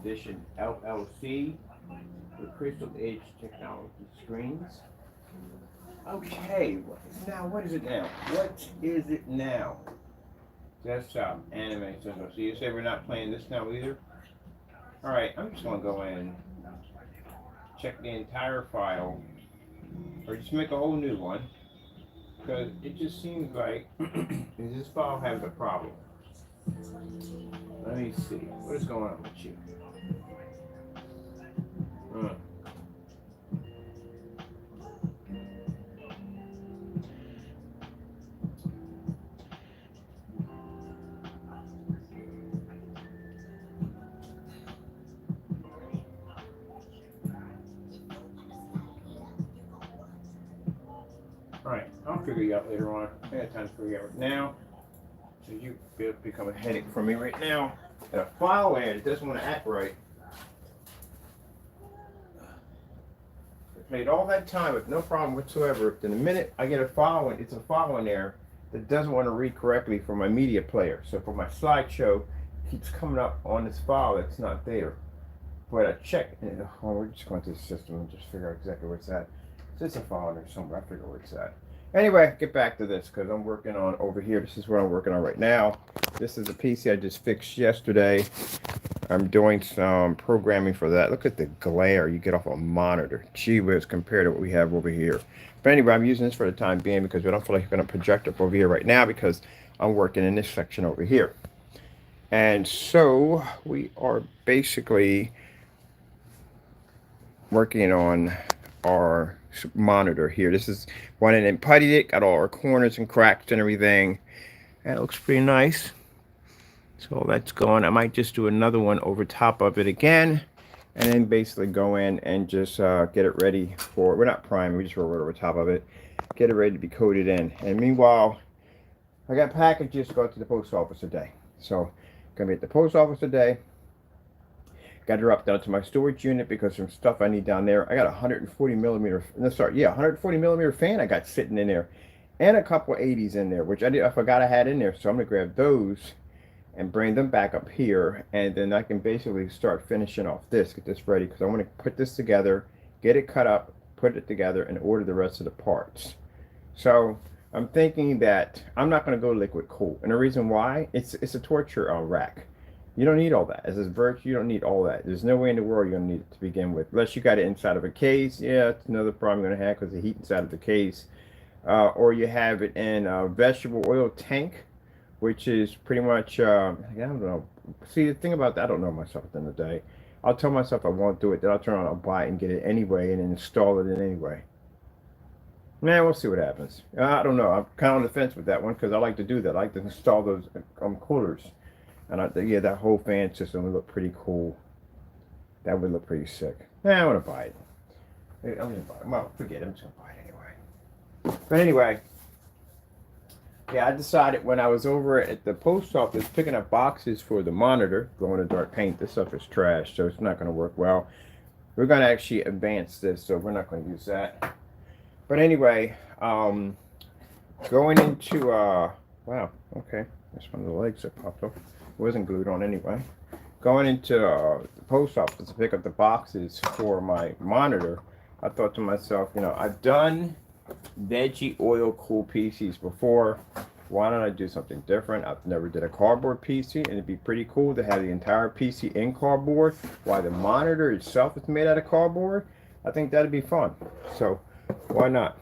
Edition LLC with Crystal Edge Technology screens. Okay, what is it now? What is it now? Desktop anime. So you say we're not playing this now either? Alright, I'm just gonna go in, check the entire file, or just make a whole new one, because it just seems like this file has a problem. Let me see. What is going on with you? Hmm. Alright, I'll figure you out later on. I got time to figure you out right now. So you become a headache for me right now. Got a file in, it doesn't want to act right. I played all that time with no problem whatsoever. Then the minute I get a file in, it's a file in there that doesn't want to read correctly for my media player. So for my slideshow, it keeps coming up on this file that's not there. But I check, and we're just going to the system and just figure out exactly where it's at. So it's a file in there somewhere. I figure where it's at. Anyway, get back to this because I'm working on over here. This is what I'm working on right now. This is a PC I just fixed yesterday. I'm doing some programming for that. Look at the glare you get off a monitor. Gee whiz, compared to what we have over here. But anyway, I'm using this for the time being because I don't feel like I'm going to project up over here right now because I'm working in this section over here. And so we are basically working on our monitor here. This is one and puttied it, got all our corners and cracks and everything. And it looks pretty nice. So that's going. I might just do another one over top of it again. And then basically go in and just get it ready for, we're not priming, we just roll it over top of it. Get it ready to be coated in. And meanwhile, I got packages to go to the post office today. So, gonna be at the post office today. Got to drop down to my storage unit because some stuff I need down there. I got a 140 millimeter, no, sorry, yeah, 140 millimeter fan I got sitting in there, and a couple of 80s in there, which I forgot I had in there. So I'm gonna grab those and bring them back up here, and then I can basically start finishing off this, get this ready, because I want to put this together, get it cut up, put it together, and order the rest of the parts. So I'm thinking that I'm not going to go liquid cool, and the reason why, it's a torture rack. You don't need all that. As a virtue, you don't need all that. There's no way in the world you're going to need it to begin with. Unless you got it inside of a case. Yeah, it's another problem you're going to have because the heat inside of the case. Or you have it in a vegetable oil tank, which is pretty much, I don't know. See, the thing about that, I don't know myself at the end of the day. I'll tell myself I won't do it. Then I'll turn around, I'll buy it and get it anyway and then install it in anyway. Man, we'll see what happens. I don't know. I'm kind of on the fence with that one because I like to do that. I like to install those coolers. And yeah, that whole fan system would look pretty cool. That would look pretty sick. I want to buy it. I'm going to buy it. Well, forget it. I'm just going to buy it anyway. But anyway, yeah, I decided when I was over at the post office picking up boxes for the monitor, glow-in-the-dark paint, this stuff is trash, so it's not going to work well. We're going to actually advance this, so we're not going to use that. But anyway, going into, wow, okay. That's one of the legs that popped off. It wasn't glued on anyway. Going into the post office to pick up the boxes for my monitor, I thought to myself, you know, I've done veggie oil cool PCs before. Why don't I do something different? I've never did a cardboard PC, and it'd be pretty cool to have the entire PC in cardboard while the monitor itself is made out of cardboard. I think that'd be fun. So why not?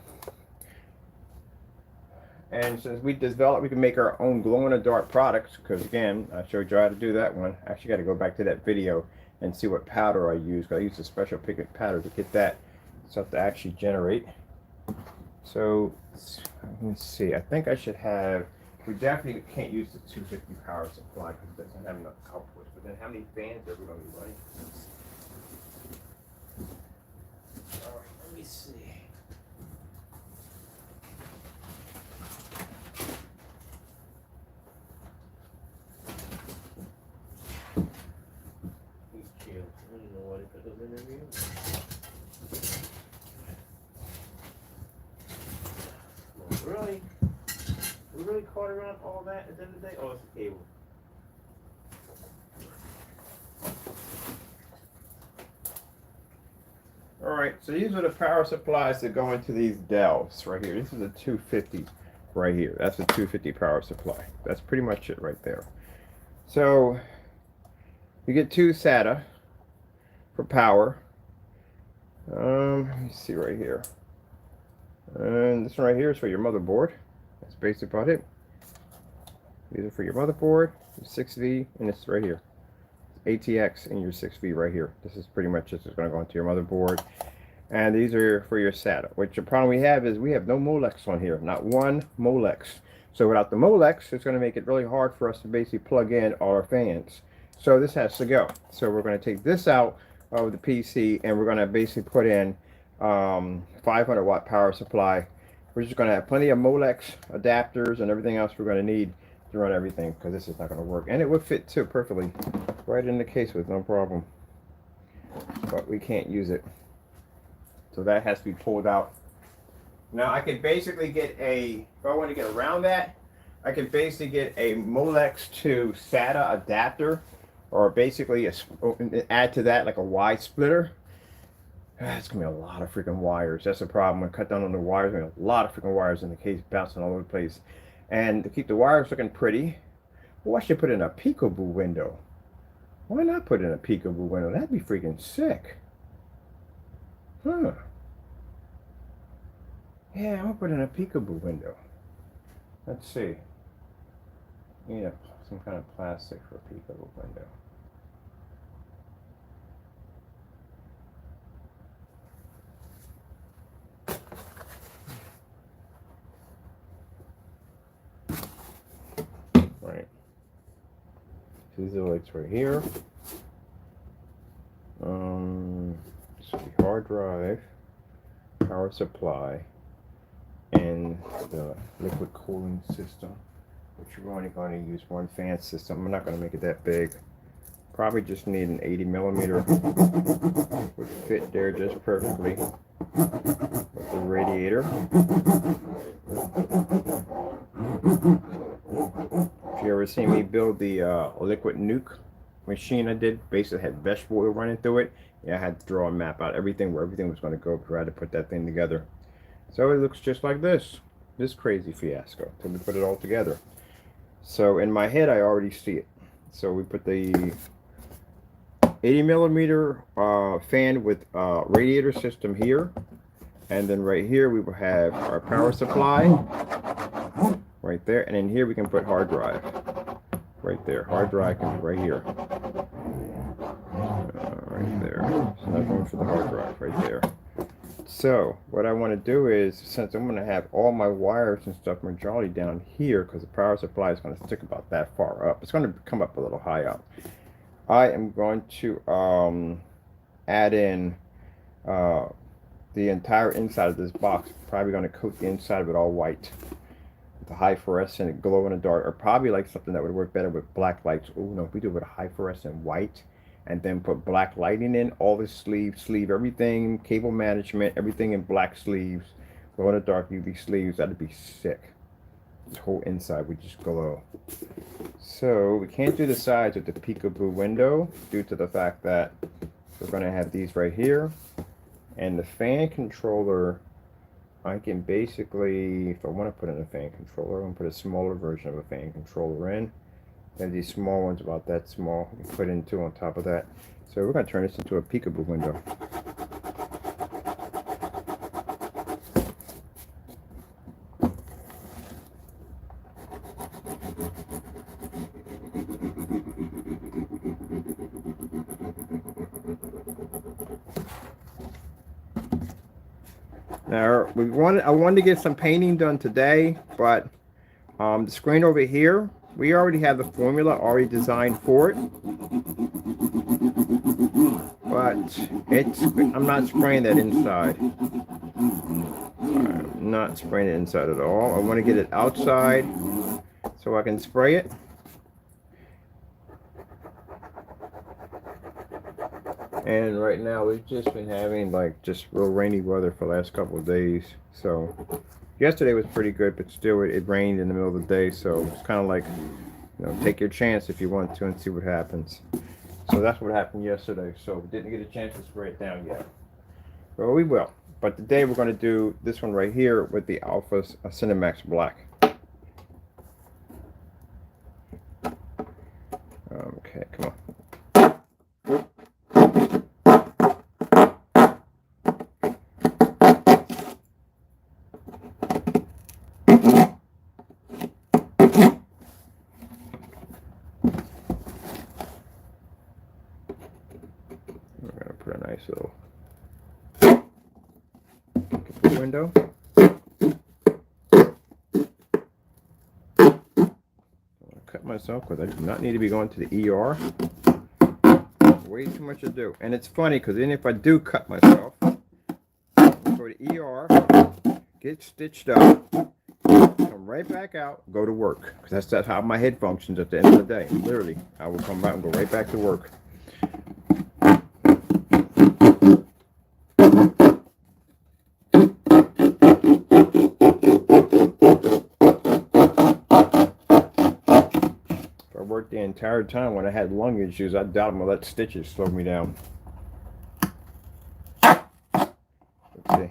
And since we developed, we can make our own glow-in-the-dark products, because again, I showed you how to do that one. I actually got to go back to that video and see what powder I use, because I used a special pigment powder to get that stuff to actually generate. So let's see, I think I should have, we definitely can't use the 250 power supply because it doesn't have enough output. But then how many fans are we going to be running? All right, let me see. Really? We really caught around all that at the end of the day? Oh, it's a cable. right, so these are the power supplies that go into these Dells right here. This is a 250 right here. That's a 250 power supply. That's pretty much it right there. So you get two SATA for power. Let me see right here. And this one right here is for your motherboard. That's basically about it. These are for your motherboard, your 6V, and this right here. ATX and your 6V right here. This is pretty much just going to go into your motherboard. And these are for your SATA. Which the problem we have is we have no Molex on here. Not one Molex. So without the Molex, it's going to make it really hard for us to basically plug in all our fans. So this has to go. So we're going to take this out of the PC and we're going to basically put in 500 watt power supply. We're just going to have plenty of Molex adapters and everything else we're going to need to run everything, because this is not going to work. And it would fit too perfectly right in the case with no problem. But we can't use it. So that has to be pulled out. Now I could basically get if I want to get around that, I could basically get a Molex to SATA adapter, or basically add to that like a Y splitter. It's gonna be a lot of freaking wires. That's the problem. I'm gonna cut down on the wires. Gonna be a lot of freaking wires in the case, bouncing all over the place. And to keep the wires looking pretty, well, I should put in a peekaboo window. Why not put in a peekaboo window? That'd be freaking sick. Huh. Yeah, I'm gonna put in a peekaboo window. Let's see. Need some kind of plastic for a peekaboo window. Right. These are lights right here. So the hard drive, power supply, and the liquid cooling system, which we're only going to use one fan system. I'm not going to make it that big. Probably just need an 80 millimeter. Would fit there just perfectly with the radiator. If you ever seen me build the liquid nuke machine I did, basically had vegetable oil running through it. Yeah, I had to draw a map out everything, where everything was going to go, because I had to put that thing together. So it looks just like this crazy fiasco till we put it all together. So in my head I already see it. So we put the 80 millimeter fan with radiator system here, and then right here we will have our power supply right there, and in here we can put hard drive right there. Hard drive can be right here, right there. So that's one for the hard drive right there. So what I want to do is, since I'm going to have all my wires and stuff majority down here, because the power supply is going to stick about that far up, it's going to come up a little high up. I am going to add in the entire inside of this box. Probably going to coat the inside of it all white, the high fluorescent glow in the dark, or probably like something that would work better with black lights. Oh no, if we do it with a high fluorescent white and then put black lighting in all the sleeve everything, cable management, everything in black sleeves, glow in the dark UV sleeves, that'd be sick. The whole inside would just glow. So we can't do the sides with the peekaboo window due to the fact that we're going to have these right here, and the fan controller, I can basically, if I want to put in a fan controller, I'm going to put a smaller version of a fan controller in. And these small ones, about that small, you put in two on top of that. So we're going to turn this into a peekaboo window. Now I wanted to get some painting done today, but the screen over here, we already have the formula already designed for it, but I'm not spraying that inside. I'm not spraying it inside at all. I want to get it outside so I can spray it. And right now we've just been having like just real rainy weather for the last couple of days. So yesterday was pretty good, but still it rained in the middle of the day. So it's kind of like, you know, take your chance if you want to and see what happens. So that's what happened yesterday. So we didn't get a chance to spray it down yet. Well, we will. But today we're going to do this one right here with the Alpha Cinemax Black. Okay, come on. We're going to put a nice little window. Cut myself because I do not need to be going to the ER. Way too much to do. And it's funny because even if I do cut myself, I'll go to ER, get stitched up, come right back out, go to work. Because that's how my head functions at the end of the day. Literally, I will come out and go right back to work. The entire time when I had lung issues, I doubt I'm gonna let stitches slow me down. Let's see.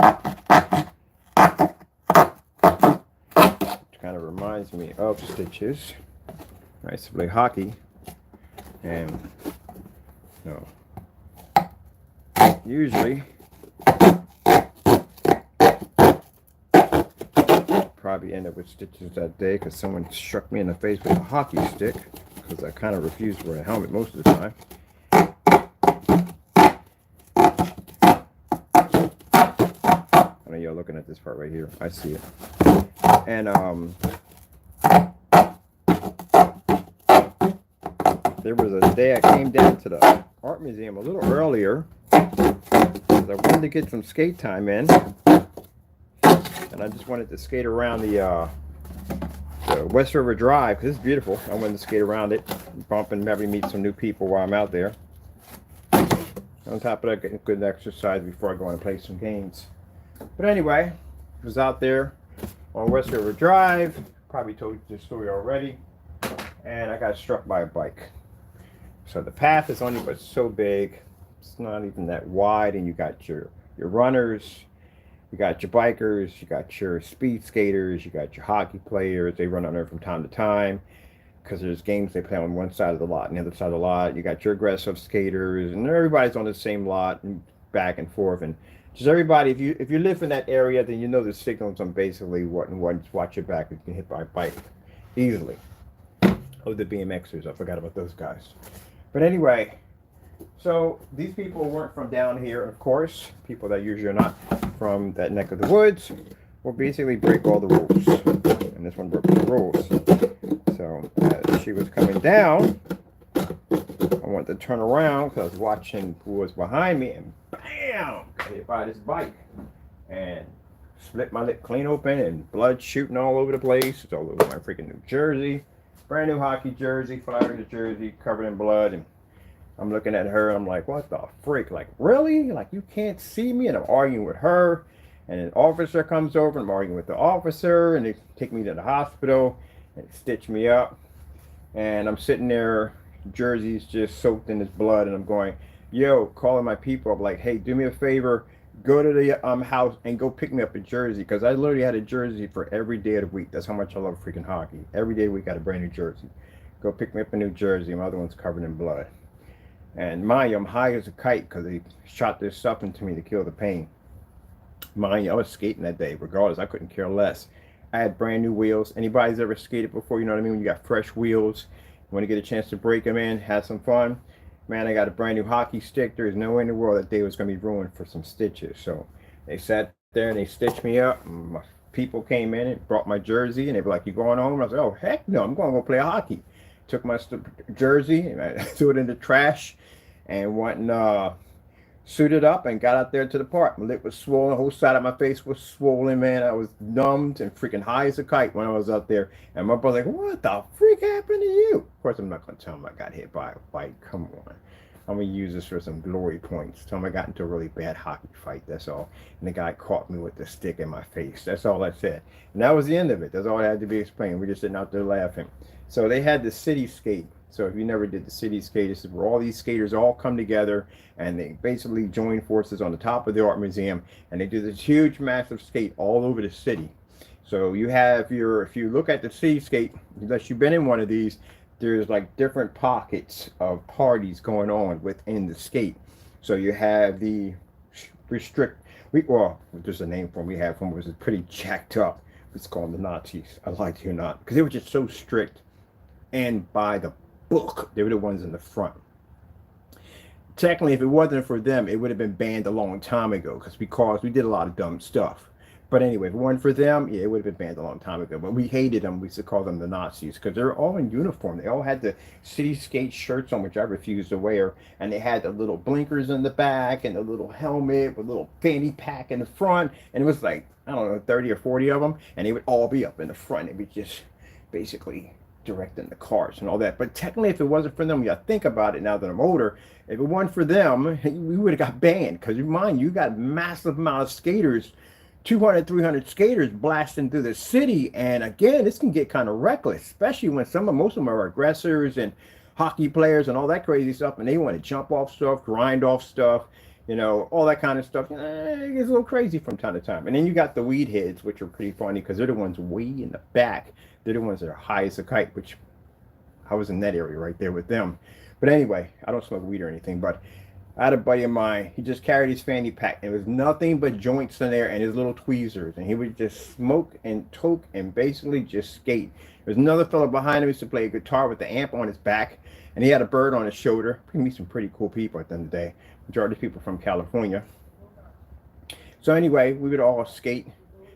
Which kind of reminds me of stitches. I used to play hockey, and usually probably end up with stitches that day because someone struck me in the face with a hockey stick. Because I kind of refuse to wear a helmet most of the time. I know y'all looking at this part right here. I see it. And there was a day I came down to the art museum a little earlier because I wanted to get some skate time in, and I just wanted to skate around the West River Drive because it's beautiful. I wanted to skate around it, bump and maybe meet some new people while I'm out there. On top of that, getting good exercise before I go and play some games. But anyway, I was out there on West River Drive. Probably told you this story already. And I got struck by a bike. So the path is only but so big. It's not even that wide, and you got your runners. You got your bikers, you got your speed skaters, you got your hockey players. They run on there from time to time because there's games they play on one side of the lot and the other side of the lot. You got your aggressive skaters, and everybody's on the same lot and back and forth. And just everybody, if you live in that area, then you know the signals on basically what and what. Just watch your back. You can hit by a bike easily. Oh, the BMXers, I forgot about those guys. But anyway, so these people weren't from down here, of course. People that usually are not from that neck of the woods will basically break all the rules. And this one broke the rules. So as she was coming down, I wanted to turn around because I was watching who was behind me, and bam! Got hit by this bike. And split my lip clean open and blood shooting all over the place. It's all over my freaking New Jersey. Brand new hockey jersey, Flyers jersey, covered in blood. And I'm looking at her and I'm like, what the freak? Like, really? Like, you can't see me? And I'm arguing with her. And an officer comes over and I'm arguing with the officer. And they take me to the hospital and stitch me up. And I'm sitting there, jersey's just soaked in this blood. And I'm going, yo, calling my people. I'm like, hey, do me a favor. Go to the house and go pick me up a jersey. Because I literally had a jersey for every day of the week. That's how much I love freaking hockey. Every day of the week, I got a brand new jersey. Go pick me up a new jersey. My other one's covered in blood. And mind you, I'm high as a kite because they shot this stuff into me to kill the pain. Mind you, I was skating that day. Regardless, I couldn't care less. I had brand new wheels. Anybody's ever skated before, you know what I mean? When you got fresh wheels, you want to get a chance to break them in, have some fun. Man, I got a brand new hockey stick. There's no way in the world that day was going to be ruined for some stitches. So they sat there and they stitched me up. My people came in and brought my jersey. And they were like, you going home? And I was like, oh, heck no, I'm going to go play hockey. Took my jersey and I threw it in the trash. And went and suited up and got out there to the park. My lip was swollen, the whole side of my face was swollen, man. I was numbed and freaking high as a kite when I was out there. And my brother's like, what the freak happened to you? Of course, I'm not going to tell him I got hit by a bike. Come on. I'm going to use this for some glory points. Tell him I got into a really bad hockey fight, that's all. And the guy caught me with the stick in my face. That's all I said. And that was the end of it. That's all I had to be explained. We're just sitting out there laughing. So they had the cityscape So if you never did the city skate, this is where all these skaters all come together and they basically join forces on the top of the art museum, and they do this huge, massive skate all over the city. So you have if you look at the city skate, unless you've been in one of these, there's like different pockets of parties going on within the skate. So you have the restrict, well, there's a name for them. We have one was pretty jacked up. It's called the Nazis. I like it or not, because they were just so strict and by the book. They were the ones in the front. Technically, if it wasn't for them, it would have been banned a long time ago, because we did a lot of dumb stuff. But anyway, if it wasn't for them, yeah, it would have been banned a long time ago. But we hated them. We used to call them the Nazis because they're all in uniform. They all had the city skate shirts on, which I refused to wear. And they had the little blinkers in the back and the little helmet with a little fanny pack in the front. And it was like, I don't know, 30 or 40 of them. And they would all be up in the front. They'd be just basically directing the cars and all that. But technically, if it wasn't for them, you gotta think about it now that I'm older. If it wasn't for them, we would have got banned. Because mind you got massive amount of skaters, 200, 300 skaters blasting through the city. And again, this can get kind of reckless, especially when most of them are aggressors and hockey players and all that crazy stuff. And they want to jump off stuff, grind off stuff, all that kind of stuff. It gets a little crazy from time to time. And then you got the weed heads, which are pretty funny because they're the ones way in the back. They're the ones that are high as a kite, which I was in that area right there with them. But anyway, I don't smoke weed or anything, but I had a buddy of mine, he just carried his fanny pack. There was nothing but joints in there and his little tweezers. And he would just smoke and toke and basically just skate. There's another fellow behind him who used to play guitar with the amp on his back. And he had a bird on his shoulder. We meet some pretty cool people at the end of the day. Majority of people from California. So anyway, we would all skate.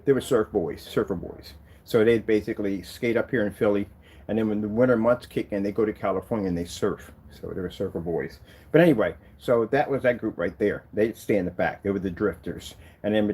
They were surfer boys. So they'd basically skate up here in Philly. And then when the winter months kick in, they go to California and they surf. So they were surfer boys. But anyway, so that was that group right there. They'd stay in the back. They were the drifters. And then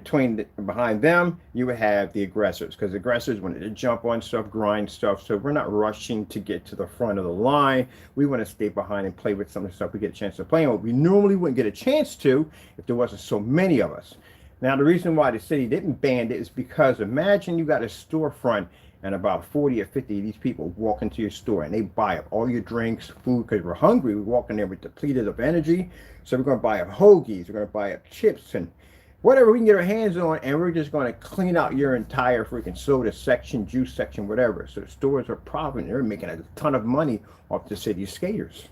behind them, you would have the aggressors. Because the aggressors wanted to jump on stuff, grind stuff. So we're not rushing to get to the front of the line. We want to stay behind and play with some of the stuff we get a chance to play on. We normally wouldn't get a chance to if there wasn't so many of us. Now, the reason why the city didn't ban it is because imagine you got a storefront and about 40 or 50 of these people walk into your store and they buy up all your drinks, food, because we're hungry. We walk in there with depleted of energy. So we're going to buy up hoagies. We're going to buy up chips and whatever we can get our hands on. And we're just going to clean out your entire freaking soda section, juice section, whatever. So the stores are profiting. They're making a ton of money off the city's skaters.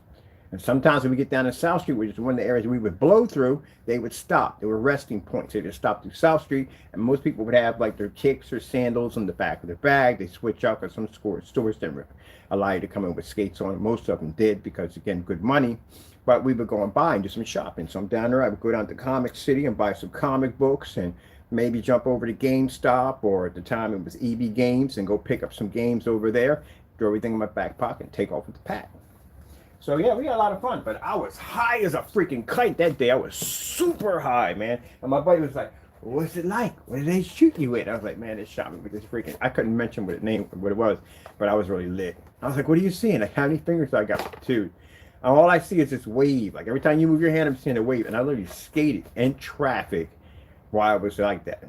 And sometimes when we get down to South Street, which is one of the areas we would blow through, they would stop. There were resting points. They would stop through South Street, and most people would have like their kicks or sandals in the back of their bag. They switch out because some stores didn't allow you to come in with skates on. Most of them did because, again, good money. But we would go and buy and do some shopping. So I'm down there. I would go down to Comic City and buy some comic books and maybe jump over to GameStop, or at the time it was EB Games, and go pick up some games over there, throw everything in my back pocket, and take off with the pack. So yeah, we had a lot of fun, but I was high as a freaking kite that day. I was super high, man. And my buddy was like, "What's it like? What did they shoot you with?" I was like, "Man, they shot me with this freaking." I couldn't mention what it was, but I was really lit. I was like, "What are you seeing? Like, how many fingers I got?" Two. And all I see is this wave. Like every time you move your hand, I'm seeing a wave, and I literally skated in traffic while I was like that.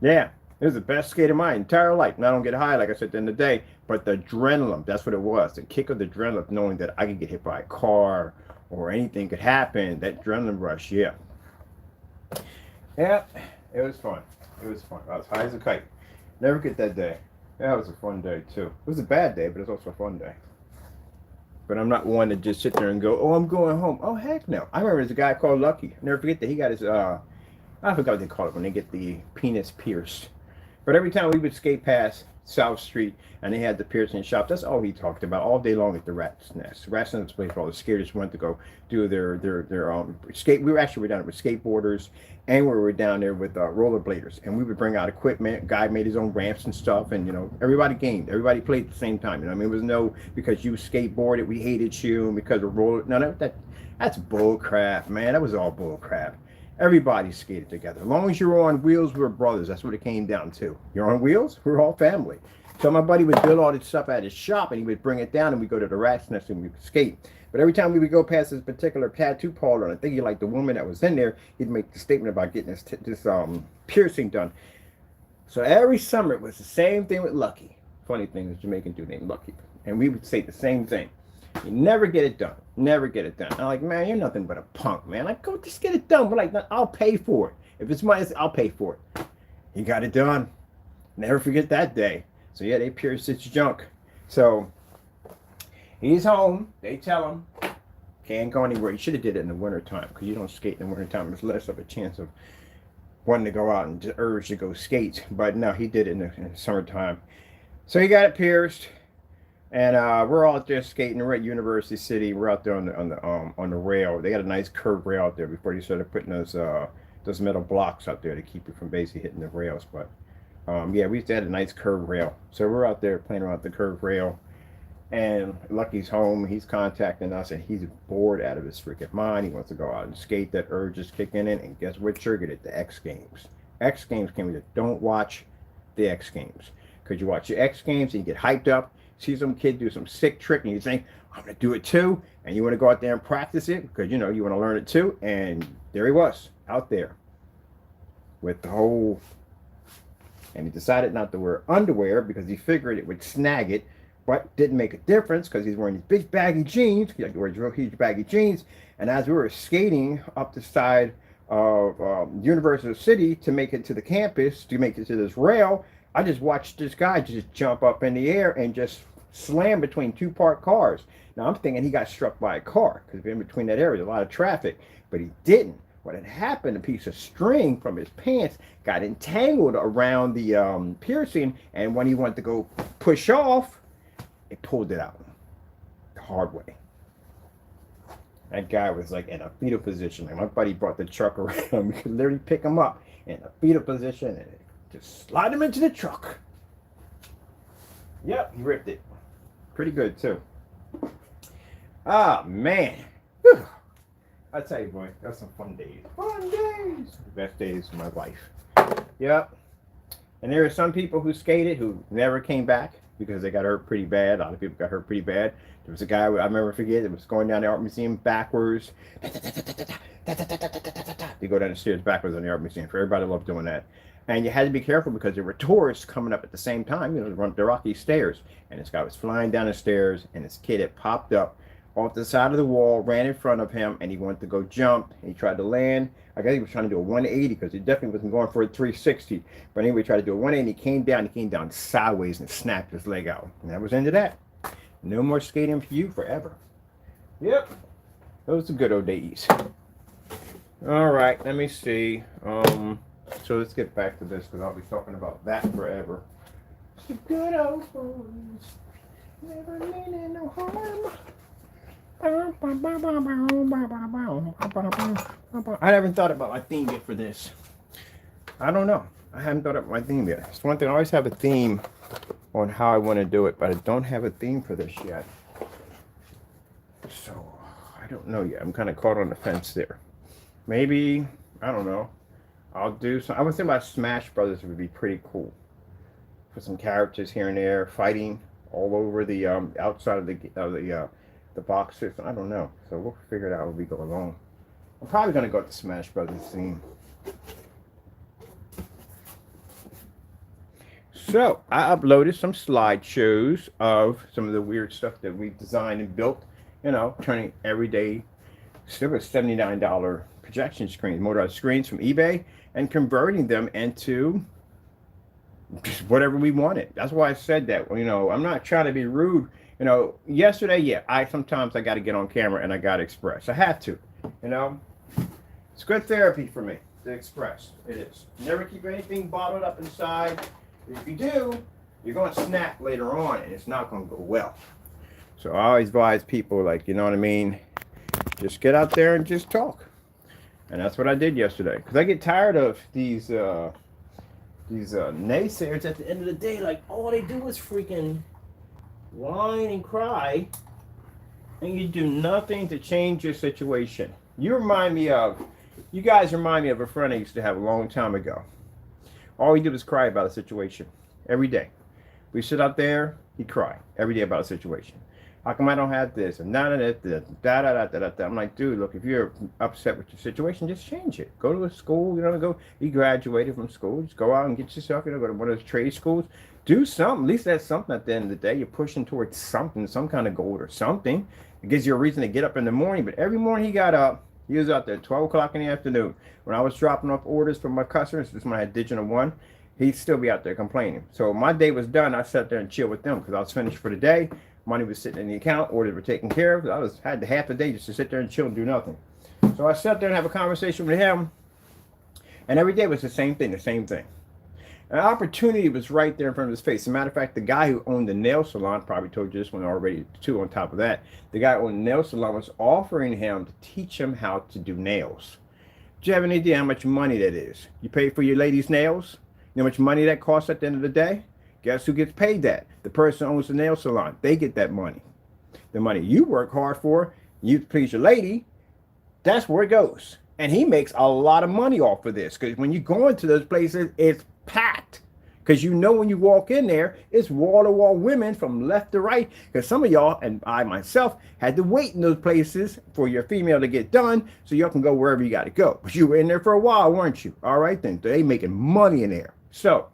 Yeah. It was the best skate of my entire life. And I don't get high, like I said, at the end of the day, but the adrenaline, that's what it was. The kick of the adrenaline, knowing that I could get hit by a car or anything could happen. That adrenaline rush, yeah. Yeah, it was fun. It was fun. I was high as a kite. Never get that day. Yeah, it was a fun day, too. It was a bad day, but it was also a fun day. But I'm not one to just sit there and go, "Oh, I'm going home." Oh, heck no. I remember there's a guy called Lucky. I'll never forget that he got his, I forgot what they call it when they get the penis pierced. But every time we would skate past South Street and they had the piercing shop, that's all he talked about all day long at the Rat's Nest. Rat's Nest place where all the skaters went to go do their skate. We were down there with skateboarders, and we were down there with rollerbladers. And we would bring out equipment. Guy made his own ramps and stuff, and everybody gamed. Everybody played at the same time. I mean, it was no because you skateboarded we hated you, and because of roller. No, that's bull crap, man. That was all bull crap. Everybody skated together. As long as you were on wheels, we were brothers. That's what it came down to. You're on wheels, we're all family. So my buddy would build all this stuff at his shop, and he would bring it down, and we'd go to the Rat's Nest and we would skate. But every time we would go past this particular tattoo parlor, and I think he liked the woman that was in there, he'd make the statement about getting this piercing done. So every summer it was the same thing with Lucky. Funny thing, is Jamaican dude named Lucky. And we would say the same thing. You never get it done. Never get it done. I'm like, man, you're nothing but a punk, man. Like, go just get it done. But like, I'll pay for it. If it's money, I'll pay for it. He got it done. Never forget that day. So yeah, they pierced his junk. So he's home. They tell him can't go anywhere. You should have did it in the wintertime because you don't skate in the wintertime. There's less of a chance of wanting to go out and just urge to go skate. But no, he did it in the summertime. So he got it pierced. And we're out there skating. We're at University City. We're out there on the rail. They got a nice curved rail out there before they started putting those metal blocks out there to keep you from basically hitting the rails. But yeah, we used to have a nice curved rail. So we're out there playing around the curved rail. And Lucky's home. He's contacting us, and he's bored out of his freaking mind. He wants to go out and skate. That urge is kicking in. And guess what triggered it? The X Games. X Games came with it. Don't watch the X Games. Because you watch the X Games and you get hyped up. See some kid do some sick trick and you think, I'm going to do it too. And you want to go out there and practice it because, you know, you want to learn it too. And there he was out there with the whole, and he decided not to wear underwear because he figured it would snag it, but didn't make a difference because he's wearing these big baggy jeans. He wears real huge baggy jeans. And as we were skating up the side of University City to make it to the campus, to make it to this rail, I just watched this guy just jump up in the air and just slam between two parked cars. Now, I'm thinking he got struck by a car because in between that area, there's a lot of traffic, but he didn't. What had happened, a piece of string from his pants got entangled around the piercing, and when he went to go push off, it pulled it out the hard way. That guy was like in a fetal position. Like my buddy brought the truck around. We could literally pick him up in a fetal position and just slide him into the truck. Yep, he ripped it. Pretty good, too. Ah, man. Whew. I tell you, boy, that's some fun days. Fun days. The best days of my life. Yep. And there are some people who skated who never came back because they got hurt pretty bad. A lot of people got hurt pretty bad. There was a guy, I never forget, that was going down the art museum backwards. They go down the stairs backwards on the art museum. Everybody loved doing that. And you had to be careful because there were tourists coming up at the same time, you know, to run the rocky stairs. And this guy was flying down the stairs, and this kid had popped up off the side of the wall, ran in front of him, and he wanted to go jump. And he tried to land. I guess he was trying to do a 180 because he definitely wasn't going for a 360. But anyway, he tried to do a 180, and he came down sideways and snapped his leg out. And that was the end of that. No more skating for you forever. Yep. Those are good old days. All right, let me see. So let's get back to this because I'll be talking about that forever. It's the good old boys, never meaning no harm. I haven't thought about my theme yet for this. I don't know. I haven't thought about my theme yet. It's one thing, I always have a theme on how I want to do it, but I don't have a theme for this yet. So, I don't know yet. I'm kind of caught on the fence there. Maybe, I don't know. I'll do some. I would think about Smash Brothers would be pretty cool. For some characters here and there fighting all over the outside of the boxes. I don't know. So we'll figure it out as we go along. I'm probably gonna go with the Smash Brothers theme. So I uploaded some slideshows of some of the weird stuff that we've designed and built. You know, turning everyday, still a $79 projection screens, motorized screens from eBay, and converting them into just whatever we wanted. That's why I said that. You know, I'm not trying to be rude. You know, yesterday, yeah, sometimes I got to get on camera and I got to express. I have to. You know, it's good therapy for me to express. It is. Never keep anything bottled up inside. If you do, you're going to snap later on, and it's not going to go well. So I always advise people, like, you know what I mean? Just get out there and just talk. And that's what I did yesterday. Because I get tired of these naysayers at the end of the day. Like, all they do is freaking whine and cry. And you do nothing to change your situation. You guys remind me of a friend I used to have a long time ago. All he did was cry about a situation. Every day. We sit out there, he'd cry. Every day about a situation. How come I don't have this? And I'm like, dude, look, if you're upset with your situation, just change it. Go to a school, you know, you graduated from school. Just go out and get yourself, you know, go to one of those trade schools. Do something. At least that's something at the end of the day. You're pushing towards something, some kind of goal or something. It gives you a reason to get up in the morning. But every morning he got up, he was out there at 12 o'clock in the afternoon. When I was dropping off orders for my customers, this is when I had Digital One, he'd still be out there complaining. So my day was done. I sat there and chilled with them because I was finished for the day. Money was sitting in the account, orders were taken care of. Had half the day just to sit there and chill and do nothing. So I sat there and have a conversation with him. And every day was the same thing, the same thing. An opportunity was right there in front of his face. As a matter of fact, the guy who owned the nail salon, probably told you this one already too on top of that, the guy who owned the nail salon was offering him to teach him how to do nails. Do you have any idea how much money that is? You pay for your lady's nails? You know how much money that costs at the end of the day? Guess who gets paid that? The person who owns the nail salon. They get that money. The money you work hard for, you please your lady, that's where it goes. And he makes a lot of money off of this because when you go into those places, it's packed. Because you know when you walk in there, it's wall-to-wall women from left to right. Because some of y'all, and I myself, had to wait in those places for your female to get done so y'all can go wherever you got to go. But you were in there for a while, weren't you? All right, then. They making money in there. So,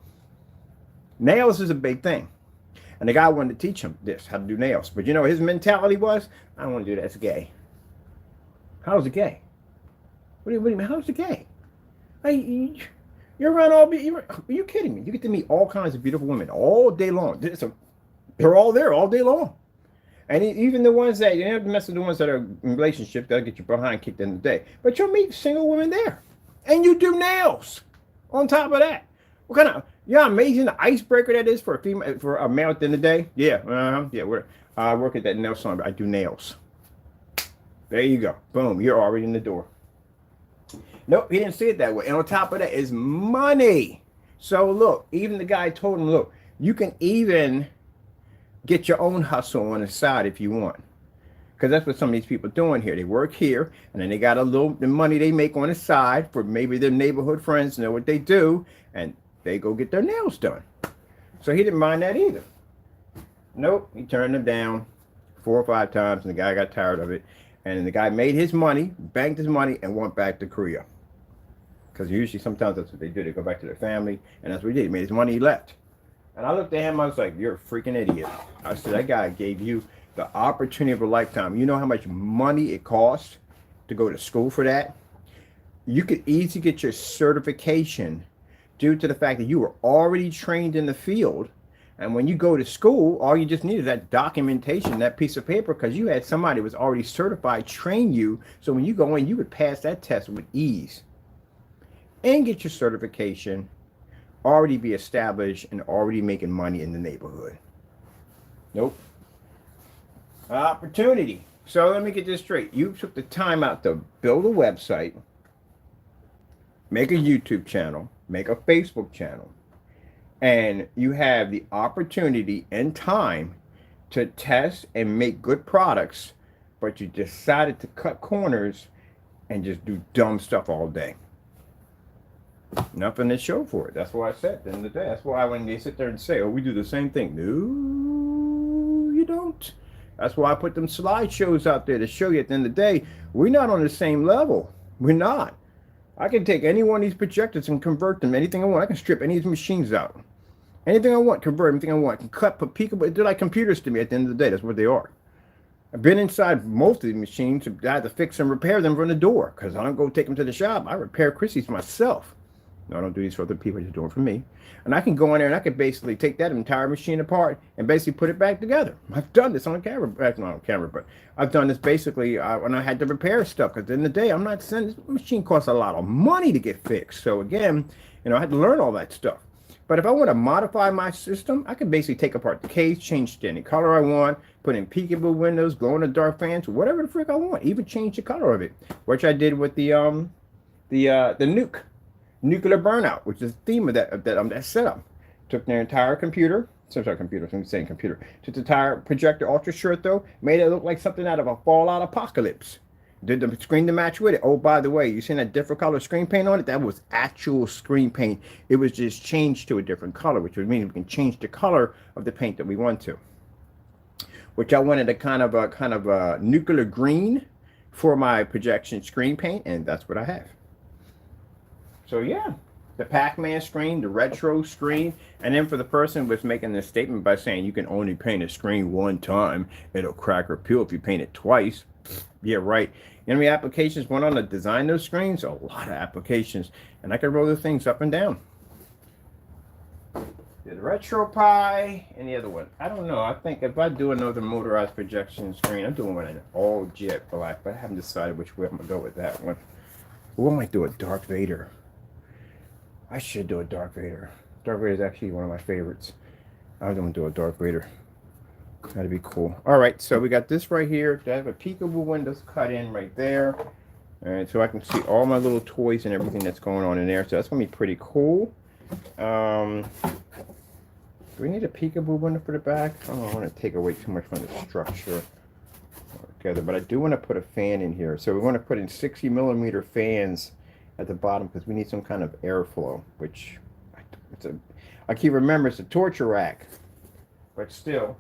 nails is a big thing. And the guy wanted to teach him this, how to do nails. But you know, his mentality was, I don't want to do that. It's gay. How's it gay? What do you mean? How's it gay? You're around are you kidding me? You get to meet all kinds of beautiful women all day long. They're all there all day long. And even the ones that, you don't have to mess with the ones that are in relationships, that'll get you behind kicked in the day. But you'll meet single women there. And you do nails on top of that. What kind of, amazing the icebreaker that is for a female, for a male at the end of the day? Yeah, I work at that nail salon, but I do nails. There you go. Boom, you're already in the door. Nope, he didn't see it that way. And on top of that is money. So look, even the guy told him, look, you can even get your own hustle on the side if you want. Because that's what some of these people are doing here. They work here, and then they got the money they make on the side for maybe their neighborhood friends know what they do, and they go get their nails done. So he didn't mind that either. Nope, he turned them down 4 or 5 times, and the guy got tired of it. And then the guy made his money, banked his money, and went back to Korea. Because usually, sometimes that's what they do. They go back to their family, and that's what he did. He made his money, he left. And I looked at him, I was like, you're a freaking idiot. I said, that guy gave you the opportunity of a lifetime. You know how much money it costs to go to school for that? You could easily get your certification due to the fact that you were already trained in the field. And when you go to school, all you just need is that documentation, that piece of paper, because you had somebody who was already certified, train you. So when you go in, you would pass that test with ease and get your certification, already be established and already making money in the neighborhood. Nope. Opportunity. So let me get this straight. You took the time out to build a website, make a YouTube channel, make a Facebook channel, and you have the opportunity and time to test and make good products, but you decided to cut corners and just do dumb stuff all day. Nothing to show for it. That's why I said at the end of the day. That's why when they sit there and say, oh, we do the same thing. No, you don't. That's why I put them slideshows out there to show you at the end of the day, we're not on the same level. We're not. I can take any one of these projectors and convert them anything I want. I can strip any of these machines out. Anything I want, convert anything I want. I can cut, put peekaboo. They're like computers to me at the end of the day. That's what they are. I've been inside most of these machines. I had to fix and repair them from the door because I don't go take them to the shop. I repair Chrissy's myself. No, I don't do these for other people. I just do it for me. And I can go in there and I can basically take that entire machine apart and basically put it back together. I've done this on camera. Not on camera, but I've done this basically when I had to repair stuff. Because at the end of the day, I'm not saying this machine costs a lot of money to get fixed. So again, I had to learn all that stuff. But if I want to modify my system, I can basically take apart the case, change to any color I want, put in peekaboo windows, glow in the dark fans, whatever the frick I want. Even change the color of it, which I did with the Nuke. Nuclear burnout, which is the theme of that setup. Took their entire computer, took the entire projector, ultra short though, made it look like something out of a Fallout apocalypse. Did the screen to match with it. Oh, by the way, you seen that different color screen paint on it? That was actual screen paint. It was just changed to a different color, which would mean we can change the color of the paint that we want to. Which I wanted a kind of a nuclear green for my projection screen paint, and that's what I have. So yeah, the Pac-Man screen, the retro screen, and then for the person was making this statement by saying you can only paint a screen one time, it'll crack or peel if you paint it twice. Yeah, right. You know how many applications went on to design those screens? A lot of applications, and I could roll the things up and down. The RetroPie and the other one. I don't know. I think if I do another motorized projection screen, I'm doing one in all jet black, but I haven't decided which way I'm gonna go with that one. We might do a Darth Vader. I should do a Darth Vader. Darth Vader is actually one of my favorites. I'm gonna do a Darth Vader. That'd be cool. All right, so we got this right here. I have a peekaboo windows cut in right there. All right, so I can see all my little toys and everything that's going on in there. So that's gonna be pretty cool. Do we need a peekaboo window for the back? I don't want to take away too much from the structure together, but I do want to put a fan in here. So we want to put in 60mm fans at the bottom because we need some kind of airflow, which I keep remembering it's a torture rack, but still,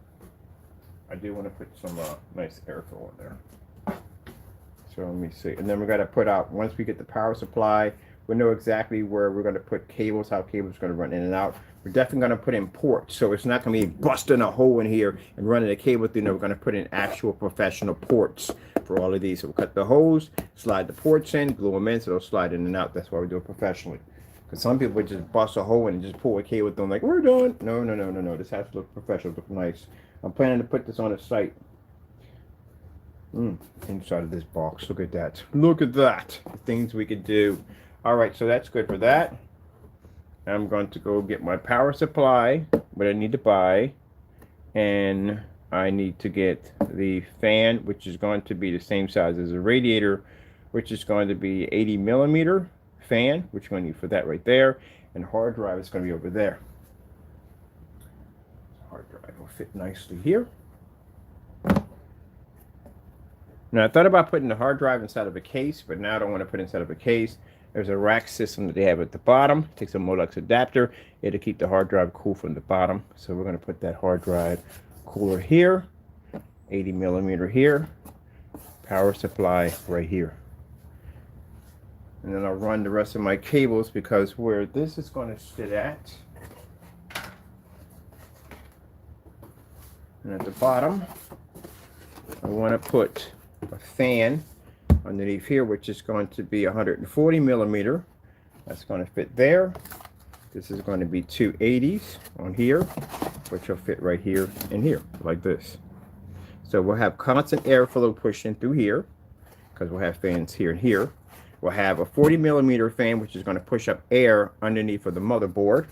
I do want to put some nice airflow in there. So let me see. And then we got to put out, once we get the power supply, we know exactly where we're going to put cables, how cables are going to run in and out. We're definitely going to put in ports, so it's not going to be busting a hole in here and running a cable through. No, we're going to put in actual professional ports for all of these. So we'll cut the hose, slide the ports in, glue them in, so they'll slide in and out. That's why we do it professionally. Because some people would just bust a hole in and just pull a cable through, like, we're done. No, no, no, no, no. This has to look professional, look nice. I'm planning to put this on a site. Inside of this box. Look at that. Look at that. The things we could do. All right, so that's good for that. I'm going to go get my power supply, what I need to buy, and I need to get the fan, which is going to be the same size as the radiator, which is going to be 80mm fan, which I'm going to need for that right there, and hard drive is going to be over there. Hard drive will fit nicely here. Now I thought about putting the hard drive inside of a case, but now I don't want to put it inside of a case. There's a rack system that they have at the bottom. It takes a Molex adapter. It'll keep the hard drive cool from the bottom. So we're going to put that hard drive cooler here, 80mm here, power supply right here. And then I'll run the rest of my cables, because where this is going to sit at, and at the bottom, I want to put a fan underneath here, which is going to be 140mm. That's going to fit there. This is going to be 280s on here, which will fit right here and here, like this. So we'll have constant airflow pushing through here, because we'll have fans here and here. We'll have a 40mm fan, which is going to push up air underneath of the motherboard.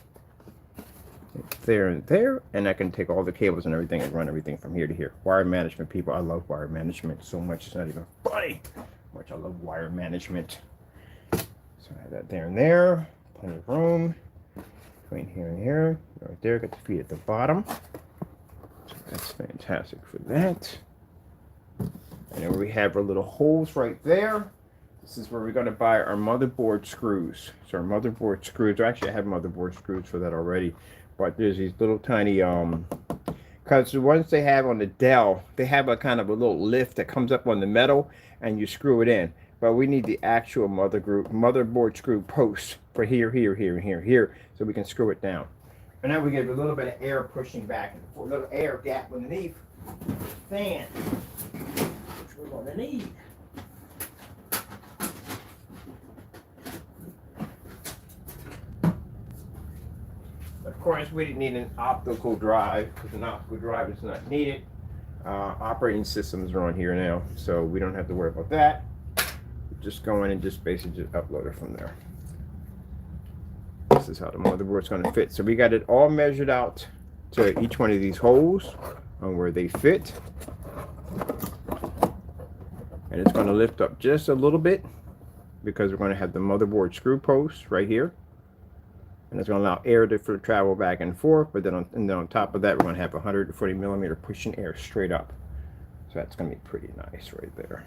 There and there, and I can take all the cables and everything and run everything from here to here. Wire management, people, I love wire management so much, it's not even funny how much I love wire management. So I have that there and there, plenty of room between here and here. Right there, got the feet at the bottom, so that's fantastic for that. And then we have our little holes right there. This is where we're going to buy our motherboard screws. So our motherboard screws, actually I have motherboard screws for that already. But there's these little tiny, because the ones they have on the Dell, they have a kind of a little lift that comes up on the metal and you screw it in. But we need the actual motherboard screw posts for here, here, here, and here, here, so we can screw it down. And then we get a little bit of air pushing back and forth, a little air gap underneath the fan, which we're going to need. Of course, we didn't need an optical drive, because an optical drive is not needed. Operating systems are on here now, so we don't have to worry about that. Just go in and just basically just upload it from there. This is how the motherboard's going to fit. So we got it all measured out to each one of these holes on where they fit. And it's going to lift up just a little bit, because we're going to have the motherboard screw posts right here. And it's going to allow air to travel back and forth, but then on top of that, we're going to have 140mm pushing air straight up. So that's going to be pretty nice right there.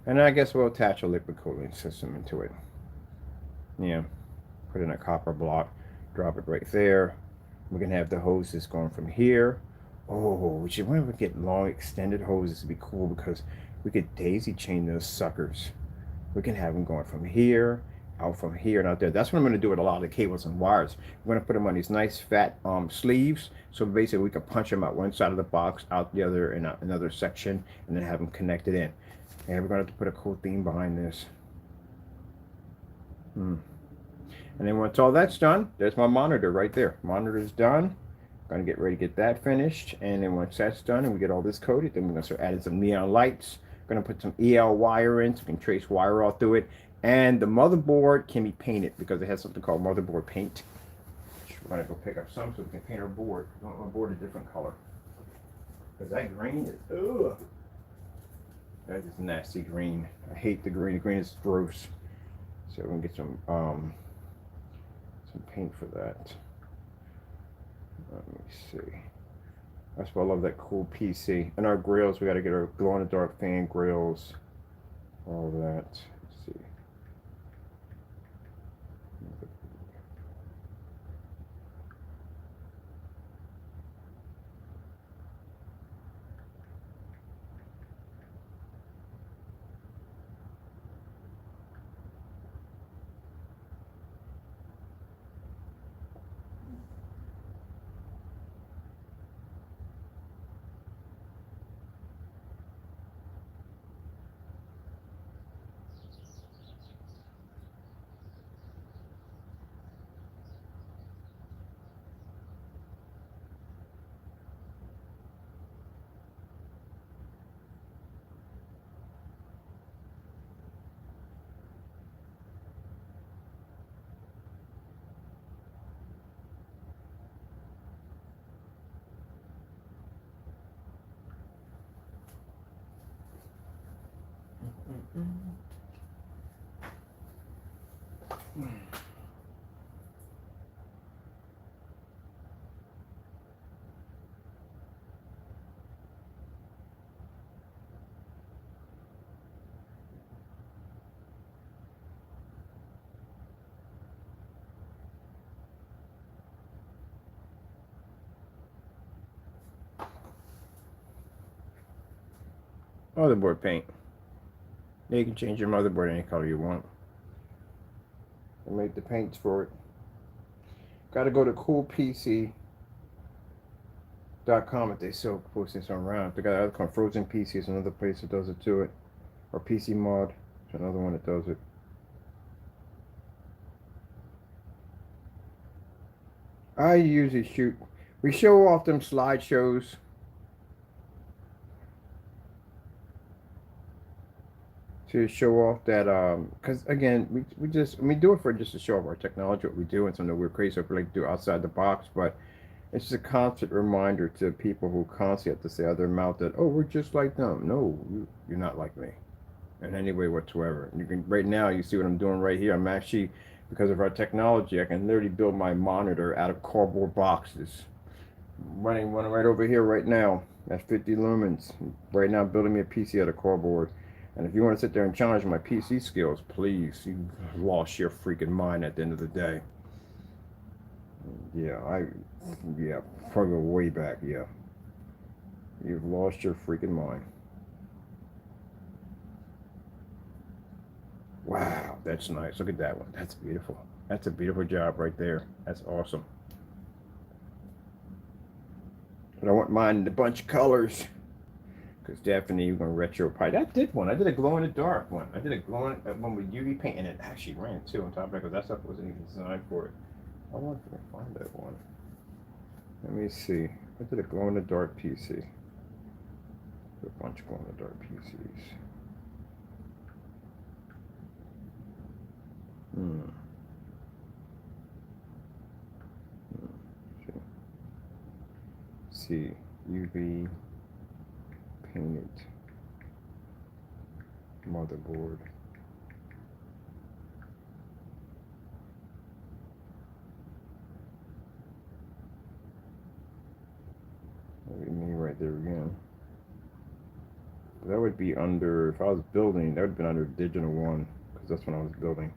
And I guess we'll attach a liquid cooling system into it. Yeah, put in a copper block, drop it right there. We can have the hoses going from here. Oh, we should, when we get long extended hoses, it'd be cool, because we could daisy chain those suckers. We can have them going from here out from here and out there. That's what I'm going to do with a lot of the cables and wires. I'm going to put them on these nice fat sleeves. So basically we can punch them out one side of the box, out the other, and out another section, and then have them connected in. And we're going to have to put a cool theme behind this. And then once all that's done, there's my monitor right there. Monitor's done. Gonna get ready to get that finished. And then once that's done and we get all this coated, then we're gonna start adding some neon lights. Gonna put some EL wire in so we can trace wire all through it. And the motherboard can be painted because it has something called motherboard paint. We're gonna go pick up some so we can paint our board. I want my board a different color. Because that green is, ugh. That is nasty green. I hate the green. The green is gross. So we're gonna get some paint for that. Let me see. That's why I love that cool PC. And our grills, we got to get our glow-in-the-dark fan grills. All that. Let's see. Motherboard paint. Now you can change your motherboard any color you want. And make the paints for it. Gotta go to coolpc.com if they still posting something around. They got another one, Frozen PC is another place that does it to it. Or PC Mod is another one that does it. I usually shoot. We show off them slideshows. To show off that, because again, we do it for just to show off our technology, what we do, and something we're crazy for, like do outside the box. But it's just a constant reminder to people who constantly have to say out their mouth that, oh, we're just like them. No, you're not like me in any way whatsoever. You can right now, you see what I'm doing right here. I'm actually, because of our technology, I can literally build my monitor out of cardboard boxes. I'm running one right over here right now at 50 lumens. Right now, building me a PC out of cardboard. And if you want to sit there and challenge my PC skills, please, you've lost your freaking mind at the end of the day. Yeah, probably go way back, yeah. You've lost your freaking mind. Wow, that's nice. Look at that one. That's beautiful. That's a beautiful job right there. That's awesome. But I want mine in a bunch of colors. Because definitely you're going to retro pie. That did one. I did a glow in the dark one. I did a glow in one with UV paint, and it actually ran too on top of it because that stuff wasn't even designed for it. I wonder if I can find that one. Let me see. I did a glow in the dark PC. A bunch of glow in the dark PCs. See, UV painted motherboard. That'd be me right there again. That would be under, if I was building, that would have been under Digital One, because that's when I was building.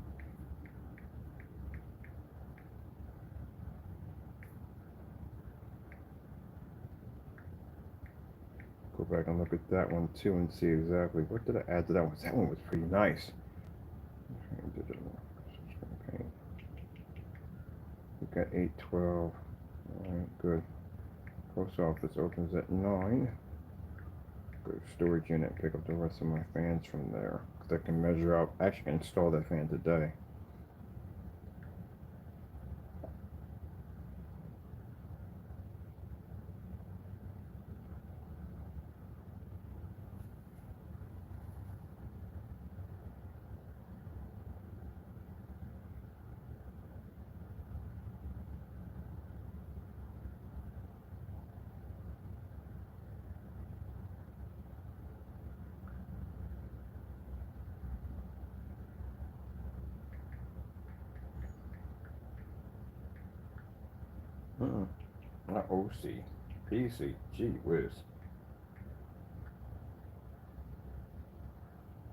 Go back and look at that one too and see exactly what did I add to that one. That one was pretty nice. at 8:12. Alright, good. Post office opens at 9. Go to storage unit, pick up the rest of my fans from there. Because I can measure out, actually can install that fan today. Not OC. PC. Gee whiz.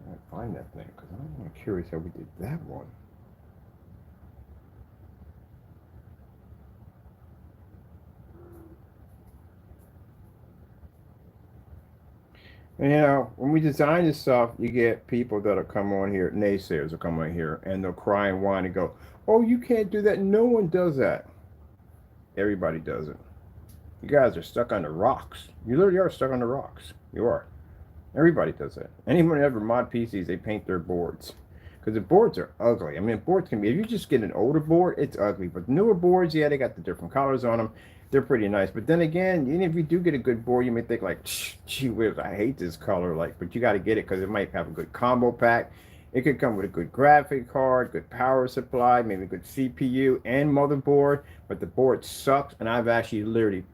I gotta find that thing because I'm curious how we did that one. And, you know, when we design this stuff, you get people that'll come on here, naysayers will come on here, and they'll cry and whine and go, "Oh, you can't do that." No one does that. Everybody does it. You guys are stuck on the rocks. You literally are stuck on the rocks. You are. Everybody does that. Anyone ever mod PCs, they paint their boards. Because the boards are ugly. I mean, boards can be, if you just get an older board, it's ugly. But newer boards, yeah, they got the different colors on them. They're pretty nice. But then again, even if you do get a good board, you may think like, gee whiz, I hate this color. Like, but you got to get it because it might have a good combo pack. It could come with a good graphic card, good power supply, maybe a good CPU and motherboard. But the board sucks. And I've actually literally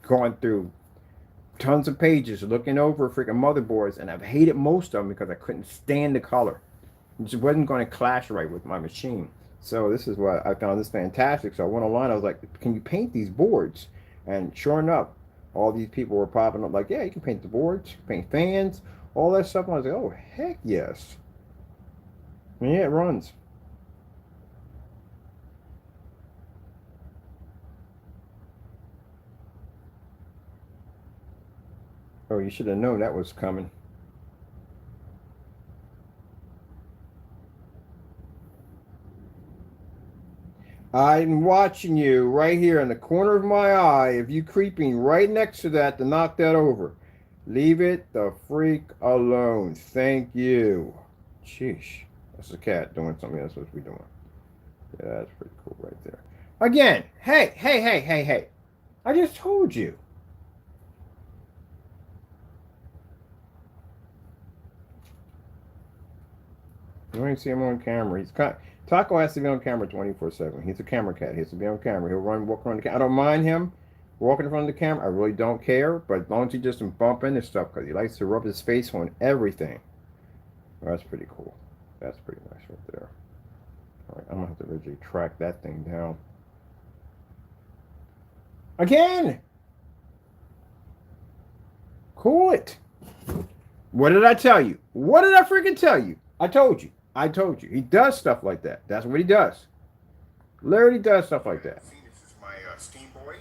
gone through tons of pages looking over freaking motherboards, and I've hated most of them because I couldn't stand the color. It just wasn't going to clash right with my machine. So this is what I found this fantastic. So I went online, I was like, can you paint these boards? And sure enough, all these people were popping up like, yeah, you can paint the boards, paint fans, all that stuff. And I was like, oh, heck yes. And yeah, it runs. Oh, you should have known that was coming. I'm watching you right here in the corner of my eye. If you creeping right next to that to knock that over, leave it the freak alone. Thank you. Sheesh. That's a cat doing something that's supposed to be doing. Yeah, that's pretty cool right there. Again, hey. I just told you. You don't even see him on camera. Taco has to be on camera 24/7. He's a camera cat. He has to be on camera. He'll walk around the camera. I don't mind him walking in front of the camera. I really don't care. But as long as he just doesn't bump into stuff, because he likes to rub his face on everything. Well, that's pretty cool. That's pretty nice right there. All right, I'm going to have to originally track that thing down. Again! Cool it. What did I tell you? What did I freaking tell you? I told you. I told you. He does stuff like that. That's what he does. Literally does stuff like that. This is my Steam Boy.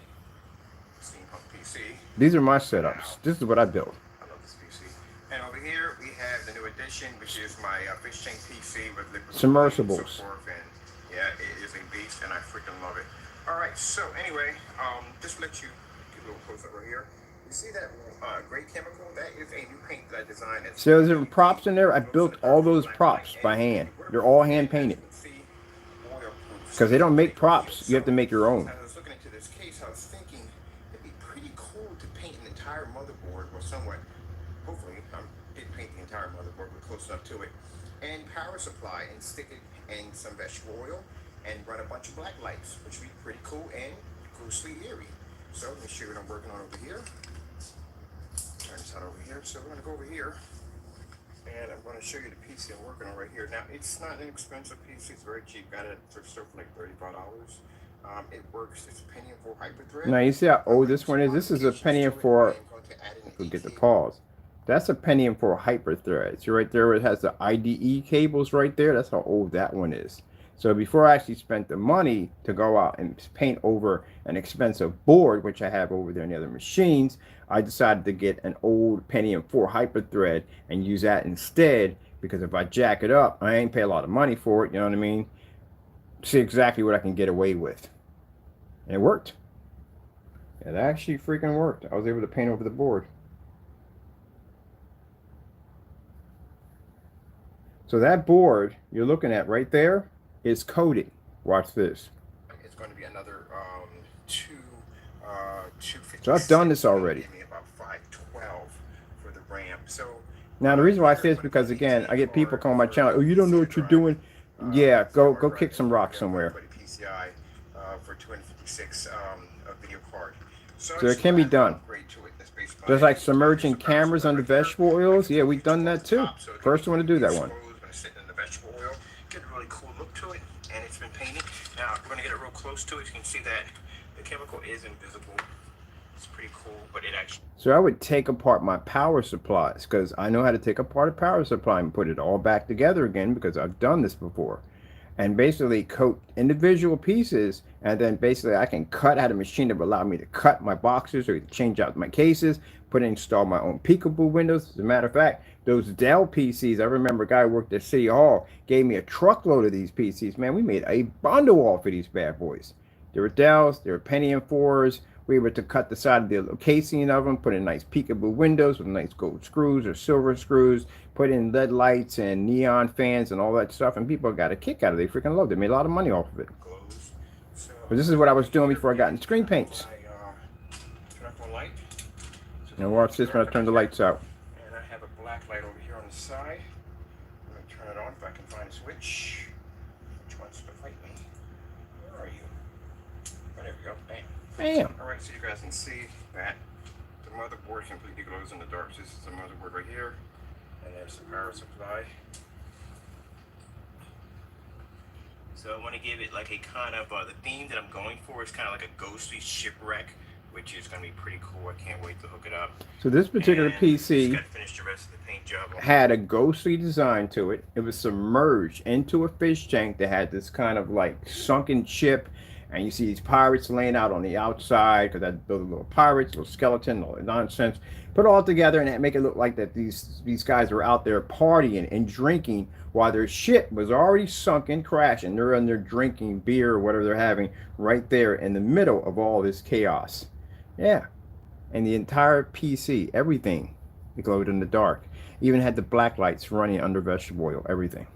Steampunk PC. These are my setups. This is what I built. I love this PC. And over here we have the new edition, which is my fish tank PC with liquid submersibles. So forth, and yeah, it is a beast, and I freaking love it. All right. So anyway, just to let you get a little close up right here. You see that gray chemical? That is a new paint that I designed. So there's props in there. I built all those props by hand. They're all hand painted. Because they don't make props. You have to make your own. As I was looking into this case, I was thinking it'd be pretty cool to paint an entire motherboard, or somewhat. Hopefully, I didn't paint the entire motherboard, but close enough to it. And power supply, and stick it in some vegetable oil, and run a bunch of black lights, which would be pretty cool and ghostly eerie. So let me show you what I'm working on over here. Turn this out over here. So we're going to go over here, and I'm going to show you the PC I'm working on right here. Now, it's not an expensive PC. It's very cheap. Got it for stuff for like $35. It works. It's a Pentium 4 Hyperthread. Now, you see how old this one is? This is a Pentium 4. We'll get the pause. That's a Pentium 4 Hyperthread. So right there, it has the IDE cables right there. That's how old that one is. So before I actually spent the money to go out and paint over an expensive board, which I have over there in the other machines, I decided to get an old Pentium 4 Hyperthread and use that instead, because if I jack it up, I ain't pay a lot of money for it, you know what I mean? See exactly what I can get away with. And it worked. It actually freaking worked. I was able to paint over the board. So that board you're looking at right there is coated. Watch this. It's going to be another so I've done this already. About 512 for the ramp. So now the reason why I say this is because again I get people calling my channel. Oh, you don't know what you're doing. Yeah, go kick some rocks somewhere. For 256 video card. So it can be done. Just like submerging cameras under vegetable oils. Yeah, we've done that too. First one to do that one. Get a really cool look to it, and it's been painted. Now we're gonna get it real close to it. You can see that the chemical is invisible. It's pretty cool, but it actually. So I would take apart my power supplies because I know how to take apart a power supply and put it all back together again because I've done this before. And basically coat individual pieces, and then basically I can cut out a machine that will allow me to cut my boxes or change out my cases, install my own peekaboo windows. As a matter of fact, those Dell PCs, I remember a guy who worked at City Hall gave me a truckload of these PCs. Man, we made a bundle off of these bad boys. They were Dells, they were Pentium 4s. We were to cut the side of the casing of them, put in nice peekaboo windows with nice gold screws or silver screws, put in LED lights and neon fans and all that stuff, and people got a kick out of it. They freaking loved it. They made a lot of money off of it. But this is what I was doing before I got in screen paints. Now watch this when I turn the lights out. And I have a black light over here on the side. I'm going to turn it on if I can find a switch. Which wants to fight me? Where are you? Oh, there we go. Bam. Bam. Alright, so you guys can see that the motherboard completely glows in the dark. So this is the motherboard right here. And there's the power supply. So I want to give it like a kind of, the theme that I'm going for is kind of like a ghostly shipwreck, which is going to be pretty cool. I can't wait to hook it up. So this particular PC had a ghostly design to it. It was submerged into a fish tank that had this kind of like sunken ship. And you see these pirates laying out on the outside because those little pirates, little skeleton, all that nonsense. Put it all together and make it look like that these guys were out there partying and drinking while their ship was already sunken, crashing. They're in there drinking beer or whatever they're having right there in the middle of all this chaos. Yeah. And the entire PC, everything, it glowed in the dark. Even had the black lights running under vegetable oil, everything.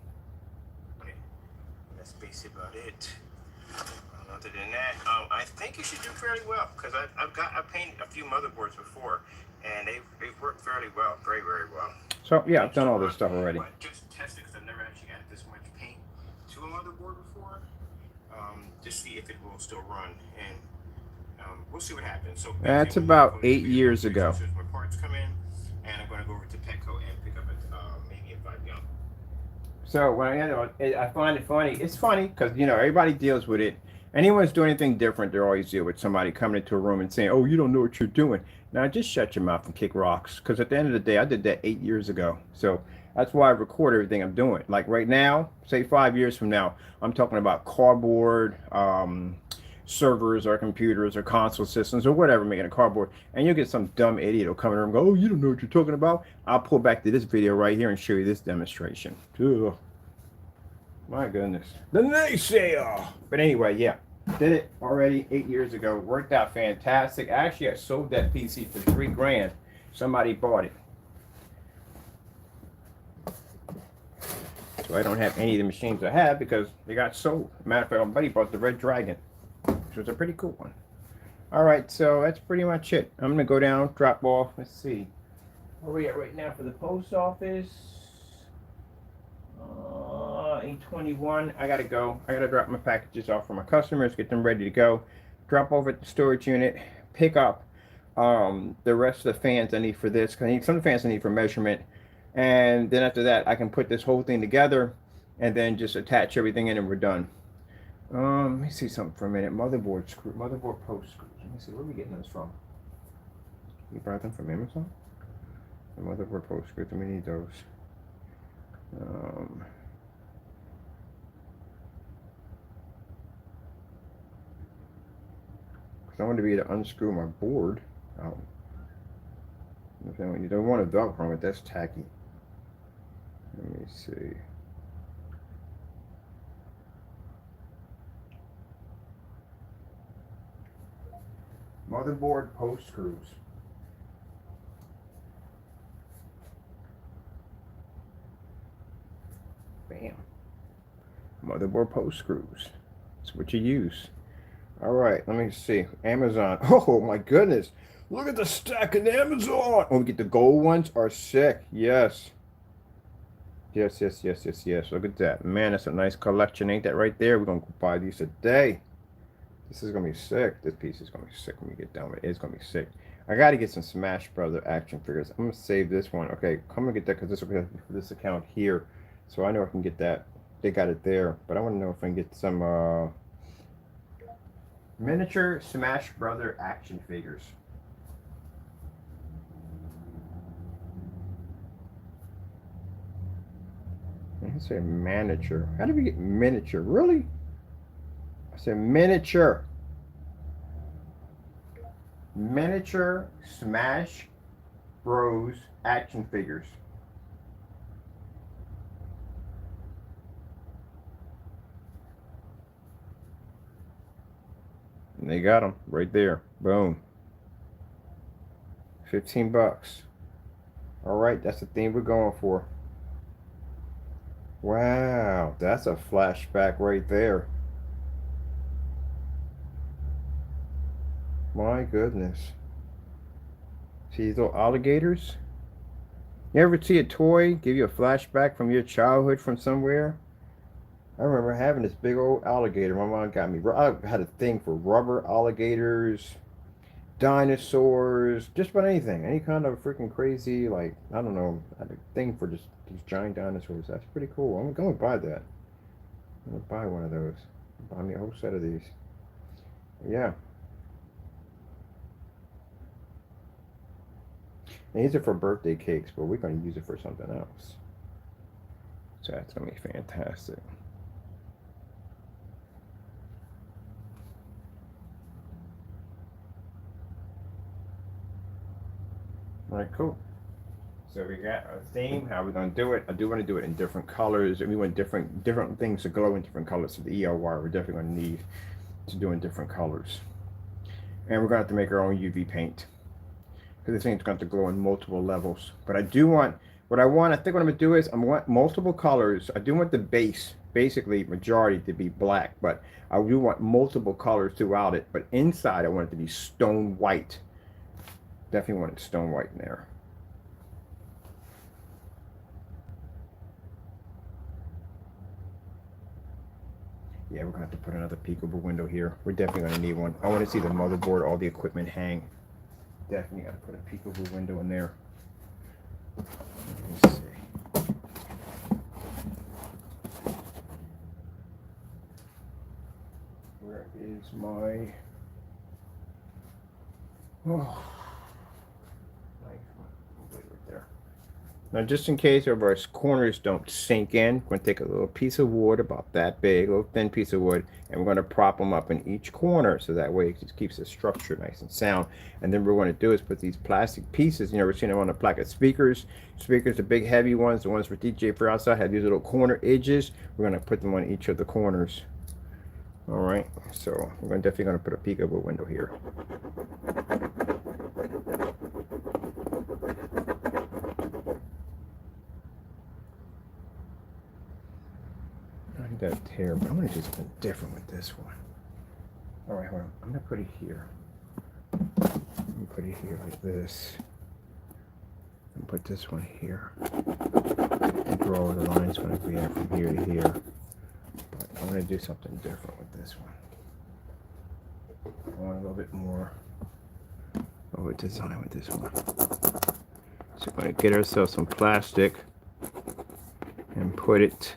That's basically about it. Other than that, I think it should do fairly well because I've painted a few motherboards before, and they've worked fairly well, very, very well. So yeah, I've done all this stuff already. Just test it because I've never actually added this much paint to a motherboard before. To see if it will still run, and we'll see what happens. So that's about 8 years ago. As soon as my parts come in, and I'm going to go over to Petco and pick up maybe a 5 gallon. So when I find it funny. It's funny because everybody deals with it. Anyone's doing anything different, they always deal with somebody coming into a room and saying, "Oh, you don't know what you're doing." Now just shut your mouth and kick rocks. Because at the end of the day, I did that 8 years ago. So that's why I record everything I'm doing. Like right now, say 5 years from now, I'm talking about cardboard servers or computers or console systems or whatever making a cardboard, and you'll get some dumb idiot who'll come in and go, "Oh, you don't know what you're talking about." I'll pull back to this video right here and show you this demonstration. Ugh. My goodness, the naysayer. But anyway, yeah, did it already 8 years ago. Worked out fantastic. Actually, I sold that PC for $3,000. Somebody bought it. So I don't have any of the machines I have because they got sold. Matter of fact, my buddy bought the Red Dragon, which was a pretty cool one. All right, so that's pretty much it. I'm gonna go down, drop off. Let's see, where are we at right now for the post office? 8:21. I gotta go. I gotta drop my packages off for my customers, get them ready to go. Drop over at the storage unit, pick up the rest of the fans I need for this. Cause I need some fans I need for measurement, and then after that, I can put this whole thing together, and then just attach everything in, and we're done. Let me see something for a minute. Motherboard screw, motherboard post screws. Let me see, where are we getting those from? You brought them from Amazon? The motherboard post screws. We need those. Because I want to be able to unscrew my board out. You don't want to Velcro it, that's tacky. Let me see. Motherboard post screws. Bam. Motherboard post screws. That's what you use. All right, let me see. Amazon. Oh my goodness. Look at the stack in Amazon. Oh, we get the gold ones are sick. Yes. Yes, yes, yes, yes, yes. Look at that. Man, that's a nice collection. Ain't that right there? We're going to buy these today. This is going to be sick. This piece is going to be sick when we get done with it. It's going to be sick. I got to get some Smash Brother action figures. I'm going to save this one. Okay, come and get that because this will be for this account here. So I know I can get that. They got it there. But I want to know if I can get some miniature Smash Brother action figures. I say miniature. How did we get miniature? Really? I said miniature. Miniature Smash Bros action figures. And they got them right there. Boom. 15 bucks. All right, that's the theme we're going for. Wow, that's a flashback right there. My goodness. See these little alligators? You ever see a toy give you a flashback from your childhood from somewhere? I remember having this big old alligator. My mom got me. I had a thing for rubber alligators, dinosaurs, just about anything. Any kind of freaking crazy, like, I don't know. I had a thing for just these giant dinosaurs. That's pretty cool. I'm going to buy that. I'm going to buy one of those. Buy me a whole set of these. Yeah. And these are for birthday cakes, but we're going to use it for something else. So that's going to be fantastic. All right, cool. So we got our theme. How we're going to do it? I do want to do it in different colors, and we want different things to glow in different colors. So the EL wire we're definitely going to need to do in different colors, and we're going to have to make our own UV paint because this thing's going to glow in multiple levels. But I do want what I think what I'm going to do is I want multiple colors. I do want the base, basically majority, to be black, but I do want multiple colors throughout it. But inside I want it to be stone white. Definitely want it stone white in there. Yeah, we're going to have to put another peekaboo window here. We're definitely going to need one. I want to see the motherboard, all the equipment hang. Definitely got to put a peekaboo window in there. Let's see. Where is my... Oh. Now, just in case of our corners don't sink in, we're going to take a little piece of wood, about that big, a little thin piece of wood, and we're going to prop them up in each corner, so that way it just keeps the structure nice and sound. And then what we're going to do is put these plastic pieces, you know, we're seeing them on the plaque of speakers. Speakers, the big heavy ones, the ones for DJ for outside, have these little corner edges. We're going to put them on each of the corners. All right, so we're definitely going to put a peekaboo window here. That tear, but I'm going to do something different with this one. All right, hold on. I'm going to put it here. I'm going to put it here like this. And put this one here. And draw where the line's going to be at from here to here. But I'm going to do something different with this one. I want a little bit more of a design with this one. So we're going to get ourselves some plastic and put it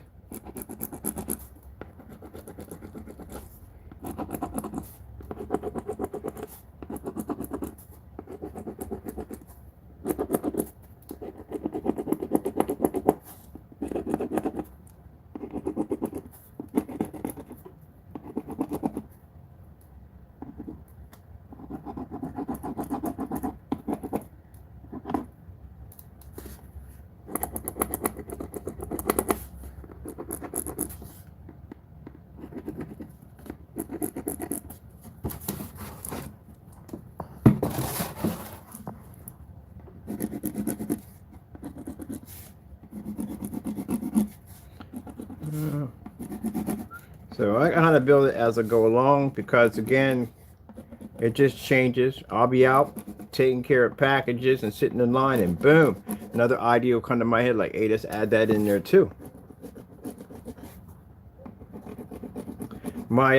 So I kind of build it as I go along because, again, it just changes. I'll be out taking care of packages and sitting in line, and boom, another idea will come to my head like, hey, let's add that in there too. My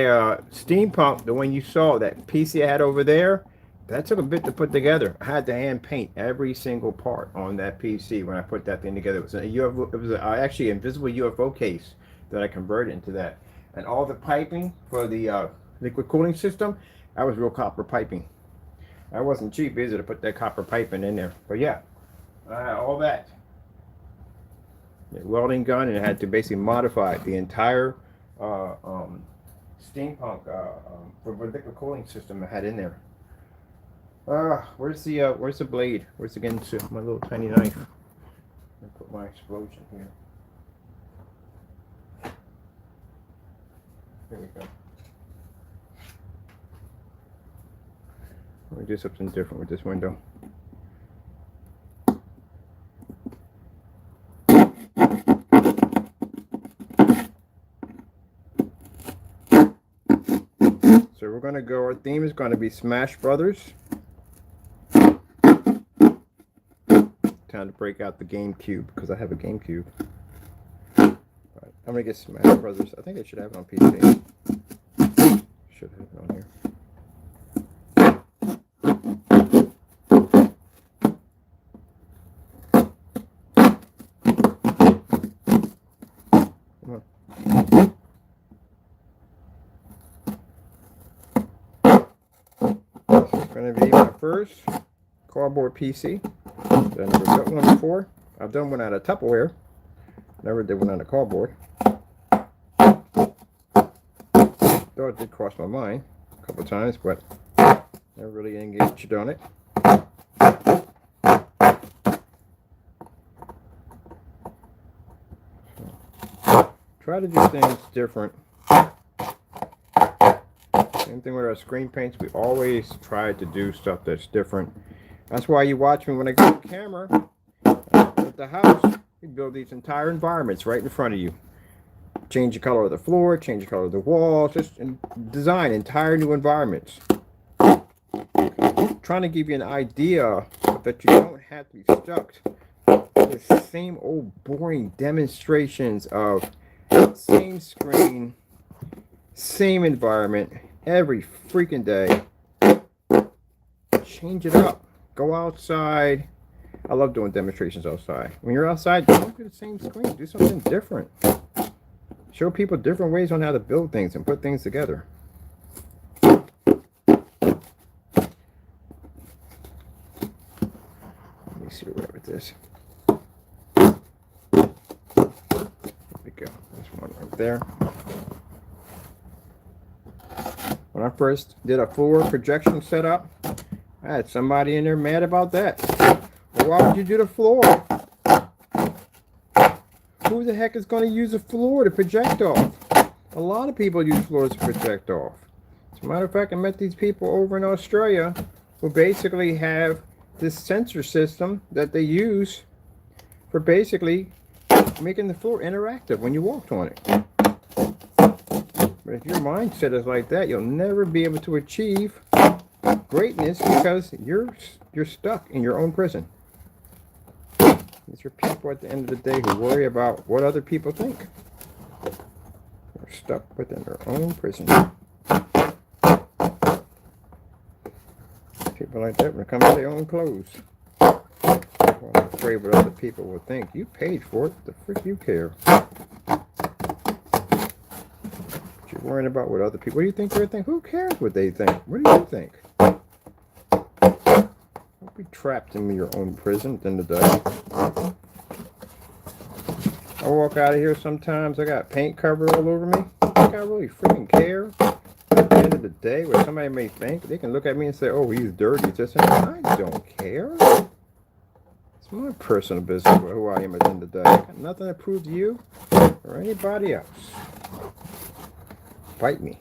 steampunk, the one you saw, that PC I had over there, that took a bit to put together. I had to hand paint every single part on that PC when I put that thing together. It was a UFO, it was actually an invisible UFO case that I converted into that. And all the piping for the liquid cooling system, that was real copper piping. That wasn't cheap, is it, to put that copper piping in there? But yeah, all that. The welding gun, and it had to basically modify the entire steampunk for liquid cooling system I had in there. Where's the blade? Where's again my little tiny knife? I'm gonna put my explosion here. There we go. Let me do something different with this window. So we're gonna go, our theme is gonna be Smash Brothers. Time to break out the GameCube because I have a GameCube. Right, I'm gonna get Smash Brothers. I think I should have it on PC. Should have it on here. This is gonna be my first cardboard PC. I've never built one before. I've done one out of Tupperware. Never did one out of cardboard. Though it did cross my mind a couple of times, but never really engaged on it. So, try to do things different. Same thing with our screen paints. We always try to do stuff that's different. That's why you watch me when I get the camera at the house. We build these entire environments right in front of you. Change the color of the floor, change the color of the walls, just design entire new environments. Trying to give you an idea that you don't have to be stuck with the same old boring demonstrations of same screen, same environment every freaking day. Change it up. Go outside. I love doing demonstrations outside. When you're outside, don't do the same screen. Do something different. Show people different ways on how to build things and put things together. Let me see where with this. There we go. There's one right there. When I first did a floor projection setup, I had somebody in there mad about that. Well, why would you do the floor? Who the heck is going to use a floor to project off? A lot of people use floors to project off. As a matter of fact, I met these people over in Australia who basically have this sensor system that they use for basically making the floor interactive when you walked on it. But if your mindset is like that, you'll never be able to achieve greatness because you're stuck in your own prison. These are people at the end of the day who worry about what other people think. They're stuck within their own prison. People like that when it comes to their own clothes. Well, I'm afraid what other people will think. You paid for it. The frick you care? But you're worrying about what other people. What do you think they're thinking? Who cares what they think? What do you think? Don't be trapped in your own prison at the end of the day. I walk out of here sometimes, I got paint covered all over me. I think I really freaking care. At the end of the day, where somebody may think, they can look at me and say, oh, he's dirty. Just I don't care. It's my personal business who I am at the end of the day. I got nothing to prove to you or anybody else. Fight me.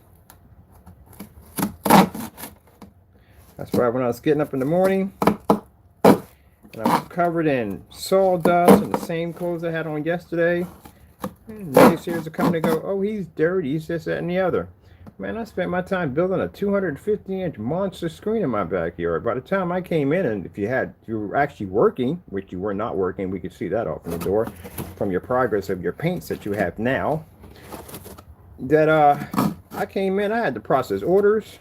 That's why when I was getting up in the morning, and I was covered in sawdust and the same clothes I had on yesterday, And naysayers are coming to go, oh, he's dirty, he's this, that, and the other. Man, I spent my time building a 250-inch monster screen in my backyard. By the time I came in, and if you were actually working, which you were not working, we could see that off in the door from your progress of your paints that you have now, that I came in, I had to process orders.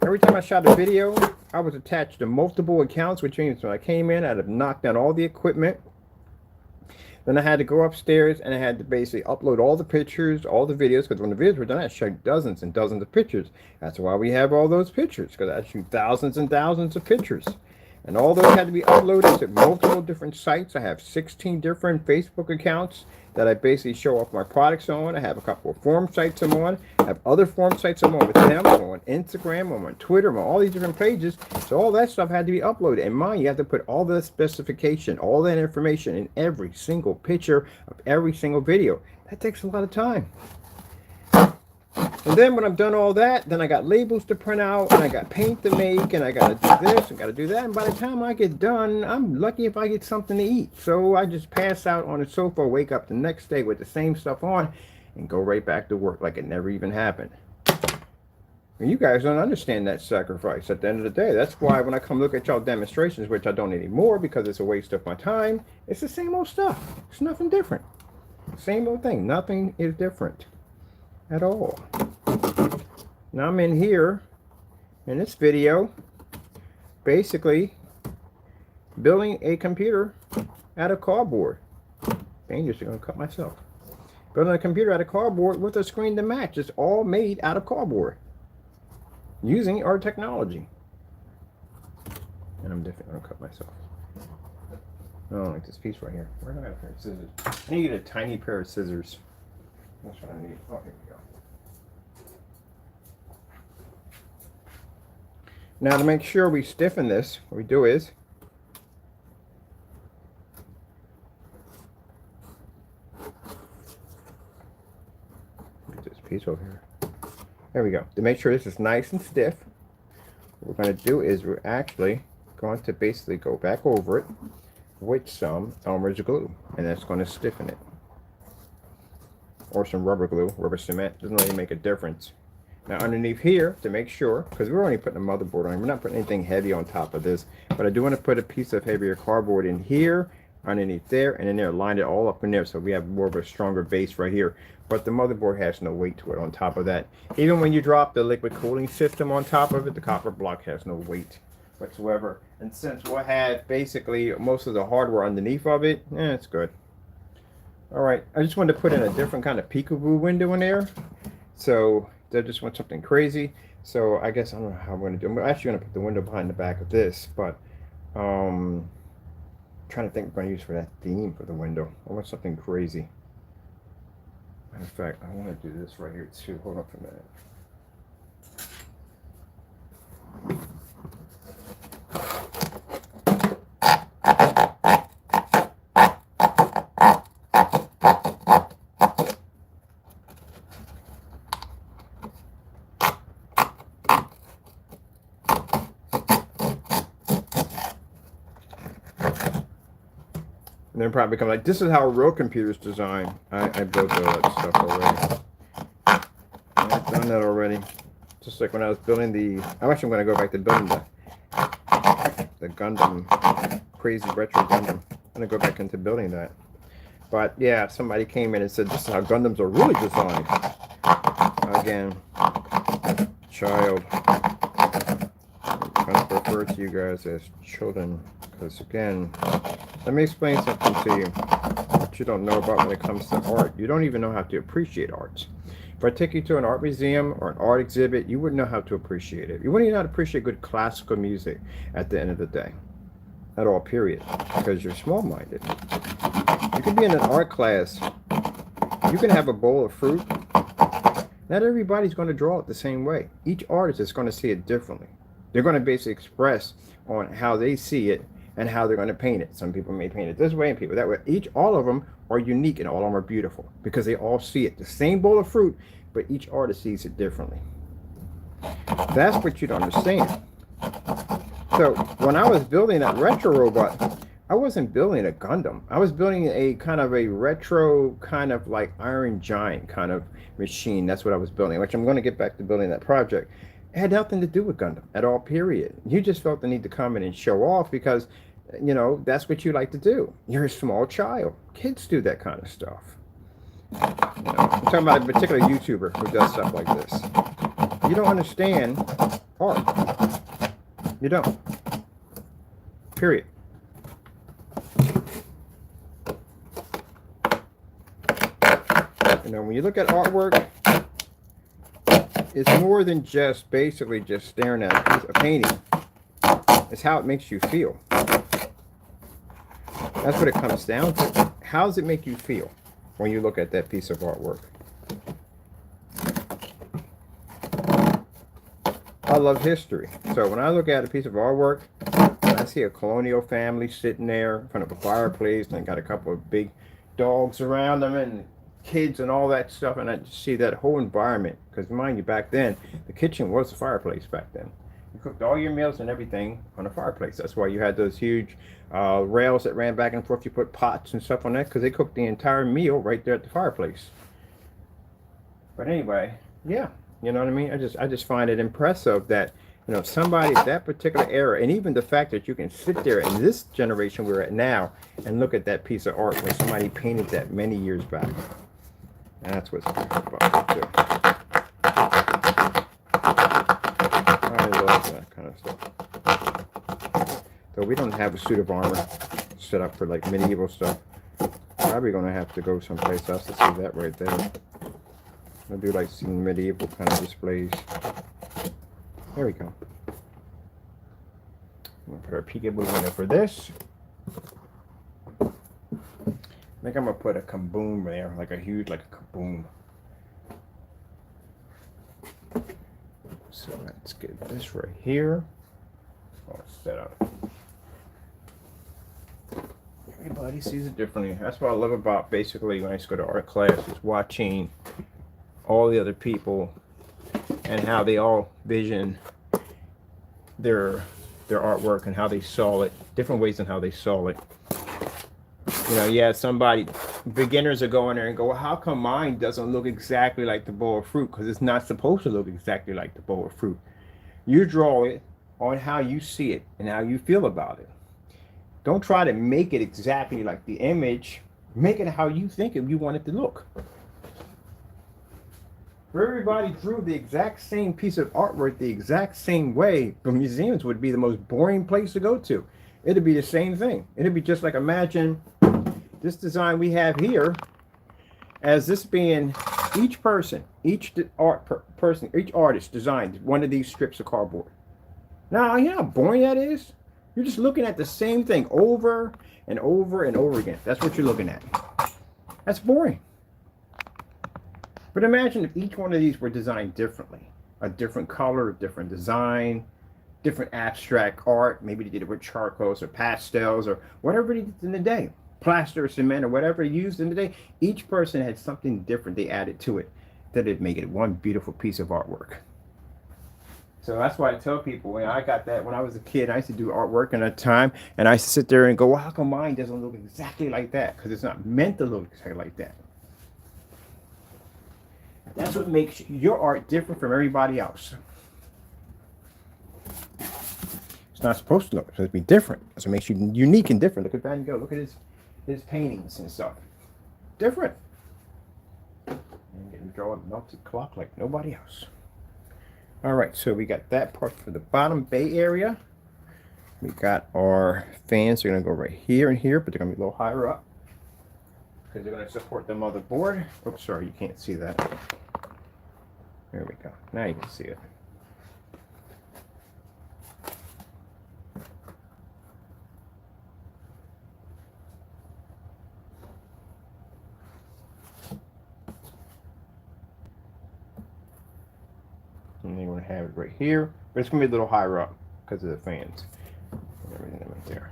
Every time I shot a video, I was attached to multiple accounts, which means when I came in, I had to knock down all the equipment. Then I had to go upstairs and I had to basically upload all the pictures, all the videos, because when the videos were done, I shot dozens and dozens of pictures. That's why we have all those pictures, because I shoot thousands and thousands of pictures. And all those had to be uploaded to multiple different sites. I have 16 different Facebook accounts that I basically show off my products on. I have a couple of forum sites I'm on. I have other forum sites I'm on with them. I'm on Instagram, I'm on Twitter, I'm on all these different pages. So all that stuff had to be uploaded. And mind, you have to put all the specification, all that information in every single picture of every single video. That takes a lot of time. And then when I'm done all that, then I got labels to print out, and I got paint to make, and I got to do this, and got to do that. And by the time I get done, I'm lucky if I get something to eat. So I just pass out on the sofa, wake up the next day with the same stuff on, and go right back to work like it never even happened. And you guys don't understand that sacrifice at the end of the day. That's why when I come look at y'all demonstrations, which I don't anymore because it's a waste of my time, it's the same old stuff. It's nothing different. Same old thing. Nothing is different at all. Now I'm in here in this video basically building a computer out of cardboard. Dangerous, I'm gonna cut myself. Building a computer out of cardboard with a screen to match. It's all made out of cardboard using our technology. And I'm definitely gonna cut myself. I don't like this piece right here. Where do I have a pair of scissors? I need a tiny pair of scissors. That's what I need. Oh, here we go. Now to make sure we stiffen this, what we do is get this piece over here. There we go. To make sure this is nice and stiff, what we're going to do is we're actually going to basically go back over it with some Elmer's glue, and that's going to stiffen it. Or some rubber glue, rubber cement, doesn't really make a difference. Now underneath here, to make sure, because we're only putting a motherboard on, we're not putting anything heavy on top of this, but I do want to put a piece of heavier cardboard in here, underneath there, and in there, line it all up in there so we have more of a stronger base right here. But the motherboard has no weight to it on top of that. Even when you drop the liquid cooling system on top of it, the copper block has no weight whatsoever. And since we'll have basically most of the hardware underneath of it, it's good. Alright, I just wanted to put in a different kind of peekaboo window in there. So they just want something crazy. So I guess I don't know how I'm going to do it. I'm actually going to put the window behind the back of this, but trying to think what I'm going to use for that theme for the window. I want something crazy. Matter of fact, I want to do this right here too. Hold on for a minute. And then probably become like, this is how real computers design. I built all that stuff already. I've done that already. Just like when I was building the, I'm actually going to go back to building the Gundam, crazy retro Gundam. I'm going to go back into building that. But yeah, somebody came in and said, this is how Gundams are really designed. Again, child. I'm going to refer to you guys as children. Because again, let me explain something to you that you don't know about when it comes to art. You don't even know how to appreciate arts. If I take you to an art museum or an art exhibit, you wouldn't know how to appreciate it. You wouldn't even know how to appreciate good classical music at the end of the day. At all, period. Because you're small-minded. You can be in an art class. You can have a bowl of fruit. Not everybody's going to draw it the same way. Each artist is going to see it differently. They're going to basically express on how they see it and how they're going to paint it. Some people may paint it this way and people that way. All of them are unique and all of them are beautiful because they all see it. The same bowl of fruit, but each artist sees it differently. That's what you don't understand. So when I was building that retro robot, I wasn't building a Gundam. I was building a kind of a retro, kind of like Iron Giant kind of machine. That's what I was building, which I'm going to get back to building that project. It had nothing to do with Gundam at all, period. You just felt the need to come in and show off because, you know, that's what you like to do. You're a small child. Kids do that kind of stuff. You know, I'm talking about a particular YouTuber who does stuff like this. You don't understand art. You don't. Period. You know, when you look at artwork, it's more than just basically just staring at a piece of painting. It's how it makes you feel. That's what it comes down to. How does it make you feel when you look at that piece of artwork? I love history. So when I look at a piece of artwork, I see a colonial family sitting there in front of a fireplace and got a couple of big dogs around them and kids and all that stuff, and I just see that whole environment. Because mind you, back then the kitchen was the fireplace. Back then you cooked all your meals and everything on a fireplace. That's why you had those huge rails that ran back and forth. You put pots and stuff on that because they cooked the entire meal right there at the fireplace. But anyway, yeah, you know what I mean. I just find it impressive that, you know, somebody at that particular era, and even the fact that you can sit there in this generation we're at now and look at that piece of art when somebody painted that many years back. And that's what's about it too. I love that kind of stuff. So we don't have a suit of armor set up for like medieval stuff. Probably gonna have to go someplace else to see that right there. I do like seeing medieval kind of displays. There we go. I'm gonna put our peekaboo in there for this. I think I'm gonna put a kaboom there, like a huge, like a kaboom. So let's get this right here. All set up. Everybody sees it differently. That's what I love about basically when I used to go to art class, is watching all the other people and how they all vision their artwork and how they saw it, different ways and how they saw it. You know, yeah, beginners are going there and go, well, how come mine doesn't look exactly like the bowl of fruit? Because it's not supposed to look exactly like the bowl of fruit. You draw it on how you see it and how you feel about it. Don't try to make it exactly like the image. Make it how you think you want it to look. If everybody drew the exact same piece of artwork the exact same way, the museums would be the most boring place to go to. It'd be the same thing. It'd be just like, imagine this design we have here as this being each person, each artist designed one of these strips of cardboard. Now, you know how boring that is? You're just looking at the same thing over and over and over again. That's what you're looking at. That's boring. But imagine if each one of these were designed differently. A different color, a different design, different abstract art. Maybe they did it with charcoals or pastels or whatever they did in the day. Plaster or cement or whatever they used in the day. Each person had something different they added to it that'd make it one beautiful piece of artwork. So that's why I tell people, when I got that when I was a kid, I used to do artwork in a time, and I used to sit there and go, well, how come mine doesn't look exactly like that? Because it's not meant to look exactly like that. That's what makes your art different from everybody else. It's not supposed to look. It's supposed to be different. That's what makes you unique and different. Look at Van Gogh. Look at his paintings and stuff. Different. And you can draw a melted clock like nobody else. All right, so we got that part for the bottom bay area. We got our fans. They're going to go right here and here, but they're going to be a little higher up because they're going to support the motherboard. Oops, sorry, you can't see that. There we go. Now you can see it. And you're going to have it right here, but it's going to be a little higher up because of the fans and everything right there.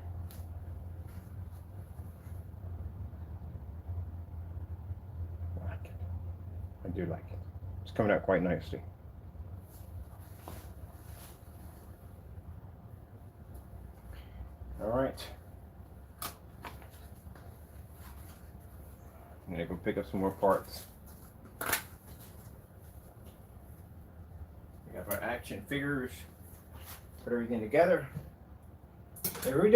I like it. I do like it. It's coming out quite nicely. All right. I'm gonna go pick up some more parts. We have our action figures. Put everything together. If we're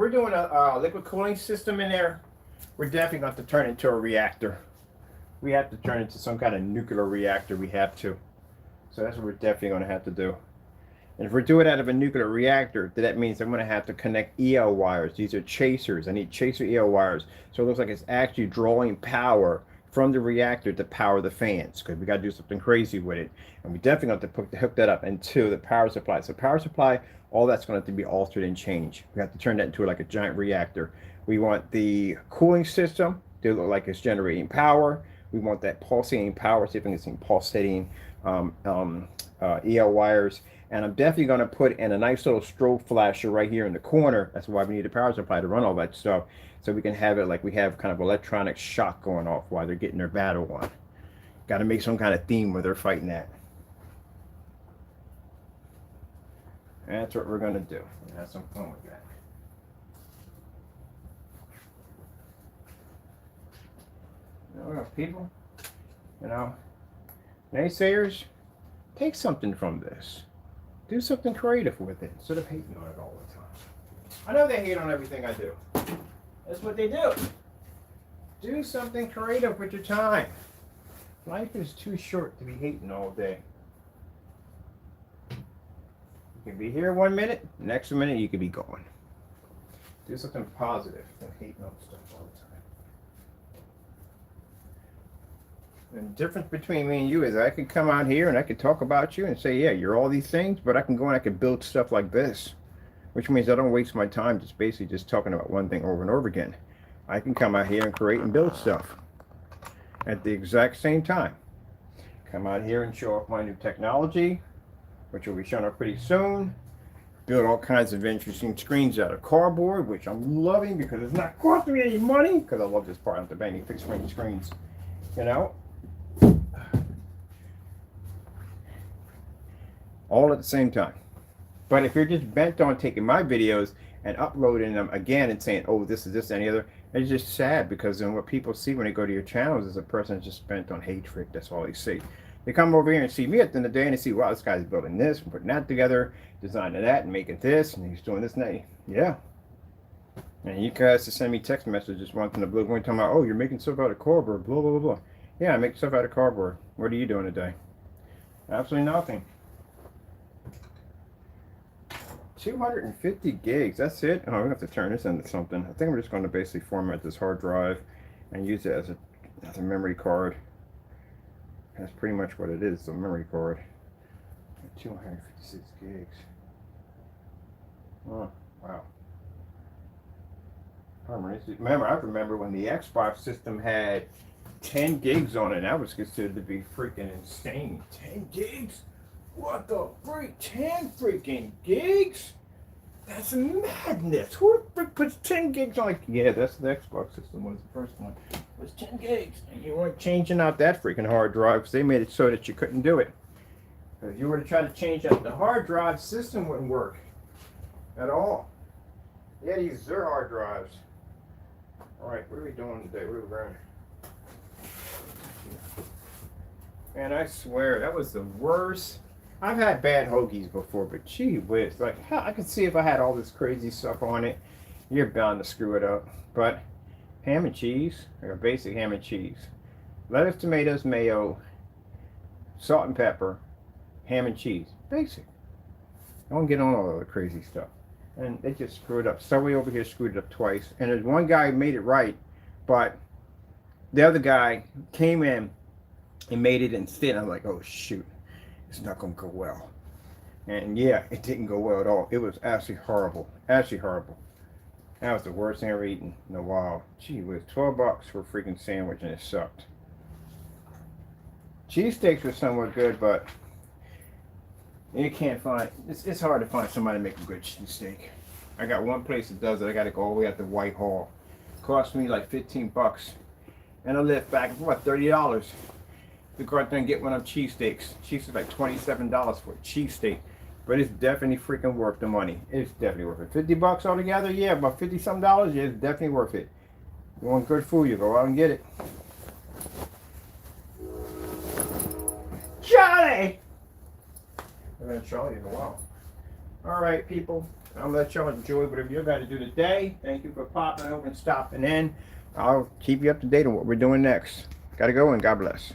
doing a liquid cooling system in there, we're definitely going to turn it into a reactor. We have to turn it into some kind of nuclear reactor. We have to. So that's what we're definitely going to have to do. And if we're doing it out of a nuclear reactor, then that means I'm going to have to connect EL wires. These are chasers. I need chaser EL wires. So it looks like it's actually drawing power from the reactor to power the fans, because we got to do something crazy with it. And we definitely have to hook that up into the power supply. So power supply, all that's going to have to be altered and changed. We have to turn that into like a giant reactor. We want the cooling system to look like it's generating power. We want that pulsating power, see if we can get some pulsating EL wires. And I'm definitely going to put in a nice little strobe flasher right here in the corner. That's why we need a power supply to run all that stuff. So we can have it like we have kind of electronic shock going off while they're getting their battle on. Got to make some kind of theme where they're fighting at. And that's what we're going to do. We'll have some fun with that. You know, people, you know, naysayers, take something from this. Do something creative with it instead of hating on it all the time. I know they hate on everything I do. That's what they do. Do something creative with your time. Life is too short to be hating all day. You can be here 1 minute, next minute you could be gone. Do something positive than hating on stuff all the time. And the difference between me and you is I can come out here and I can talk about you and say, yeah, you're all these things, but I can go and I can build stuff like this, which means I don't waste my time just basically just talking about one thing over and over again. I can come out here and create and build stuff at the exact same time. Come out here and show off my new technology, which will be shown up pretty soon. Build all kinds of interesting screens out of cardboard, which I'm loving because it's not costing me any money, because I love this part of the banging fixed screen screens, you know. All at the same time. But if you're just bent on taking my videos and uploading them again and saying, oh, this is this and the other, it's just sad, because then what people see when they go to your channels is a person that's just bent on hatred. That's all they see. They come over here and see me at the end of the day and they see, wow, this guy's building this and putting that together, designing that and making this, and he's doing this and that. Yeah. And you guys to send me text messages once in the blue, one time about, oh, you're making stuff out of cardboard, blah, blah, blah, blah. Yeah, I make stuff out of cardboard. What are you doing today? Absolutely nothing. 250 gigs, that's it? Oh, we have to turn this into something. I think I'm just going to basically format this hard drive and use it as a memory card. That's pretty much what it is, a memory card. 256 gigs. Oh, wow. I remember when the Xbox system had 10 gigs on it. That was considered to be freaking insane. 10 gigs? What the freak? 10 freaking gigs? That's madness. Who the frick puts 10 gigs on? Yeah, that's the Xbox system was the first one. It was 10 gigs. And you weren't changing out that freaking hard drive, because they made it so that you couldn't do it. If you were to try to change out the hard drive, system wouldn't work at all. Yeah, these are hard drives. Alright, what are we doing today? What are we learning? Man, I swear, that was the worst. I've had bad hoagies before, but gee whiz, like, I could see if I had all this crazy stuff on it, you're bound to screw it up. But ham and cheese, or basic ham and cheese, lettuce, tomatoes, mayo, salt and pepper, ham and cheese, basic. Don't get on all the crazy stuff. And they just screwed up. Somebody over here screwed it up twice, and there's one guy who made it right, but the other guy came in and made it instead. I'm like, oh shoot, it's not gonna go well. And yeah, it didn't go well at all. It was absolutely horrible. Absolutely horrible. That was the worst thing I've ever eaten in a while. Gee, it was $12 for a freaking sandwich, and it sucked. Cheesesteaks were somewhat good, but you can't find, it's hard to find somebody to make a good cheesesteak. I got one place that does it. I got to go all the way out to Whitehall. It cost me like 15 bucks. And I live back for what, $30. To go out there and get one of them cheesesteaks. Cheese is like $27 for a cheesesteak. But it's definitely freaking worth the money. It's definitely worth it. 50 bucks altogether? Yeah, about 50 some dollars. Yeah, it's definitely worth it. You want good food, you go out and get it. day. I'm going to show you in a while. All right, people. I'll let y'all enjoy whatever you got to do today. Thank you for popping over and stopping in. I'll keep you up to date on what we're doing next. Got to go, and God bless.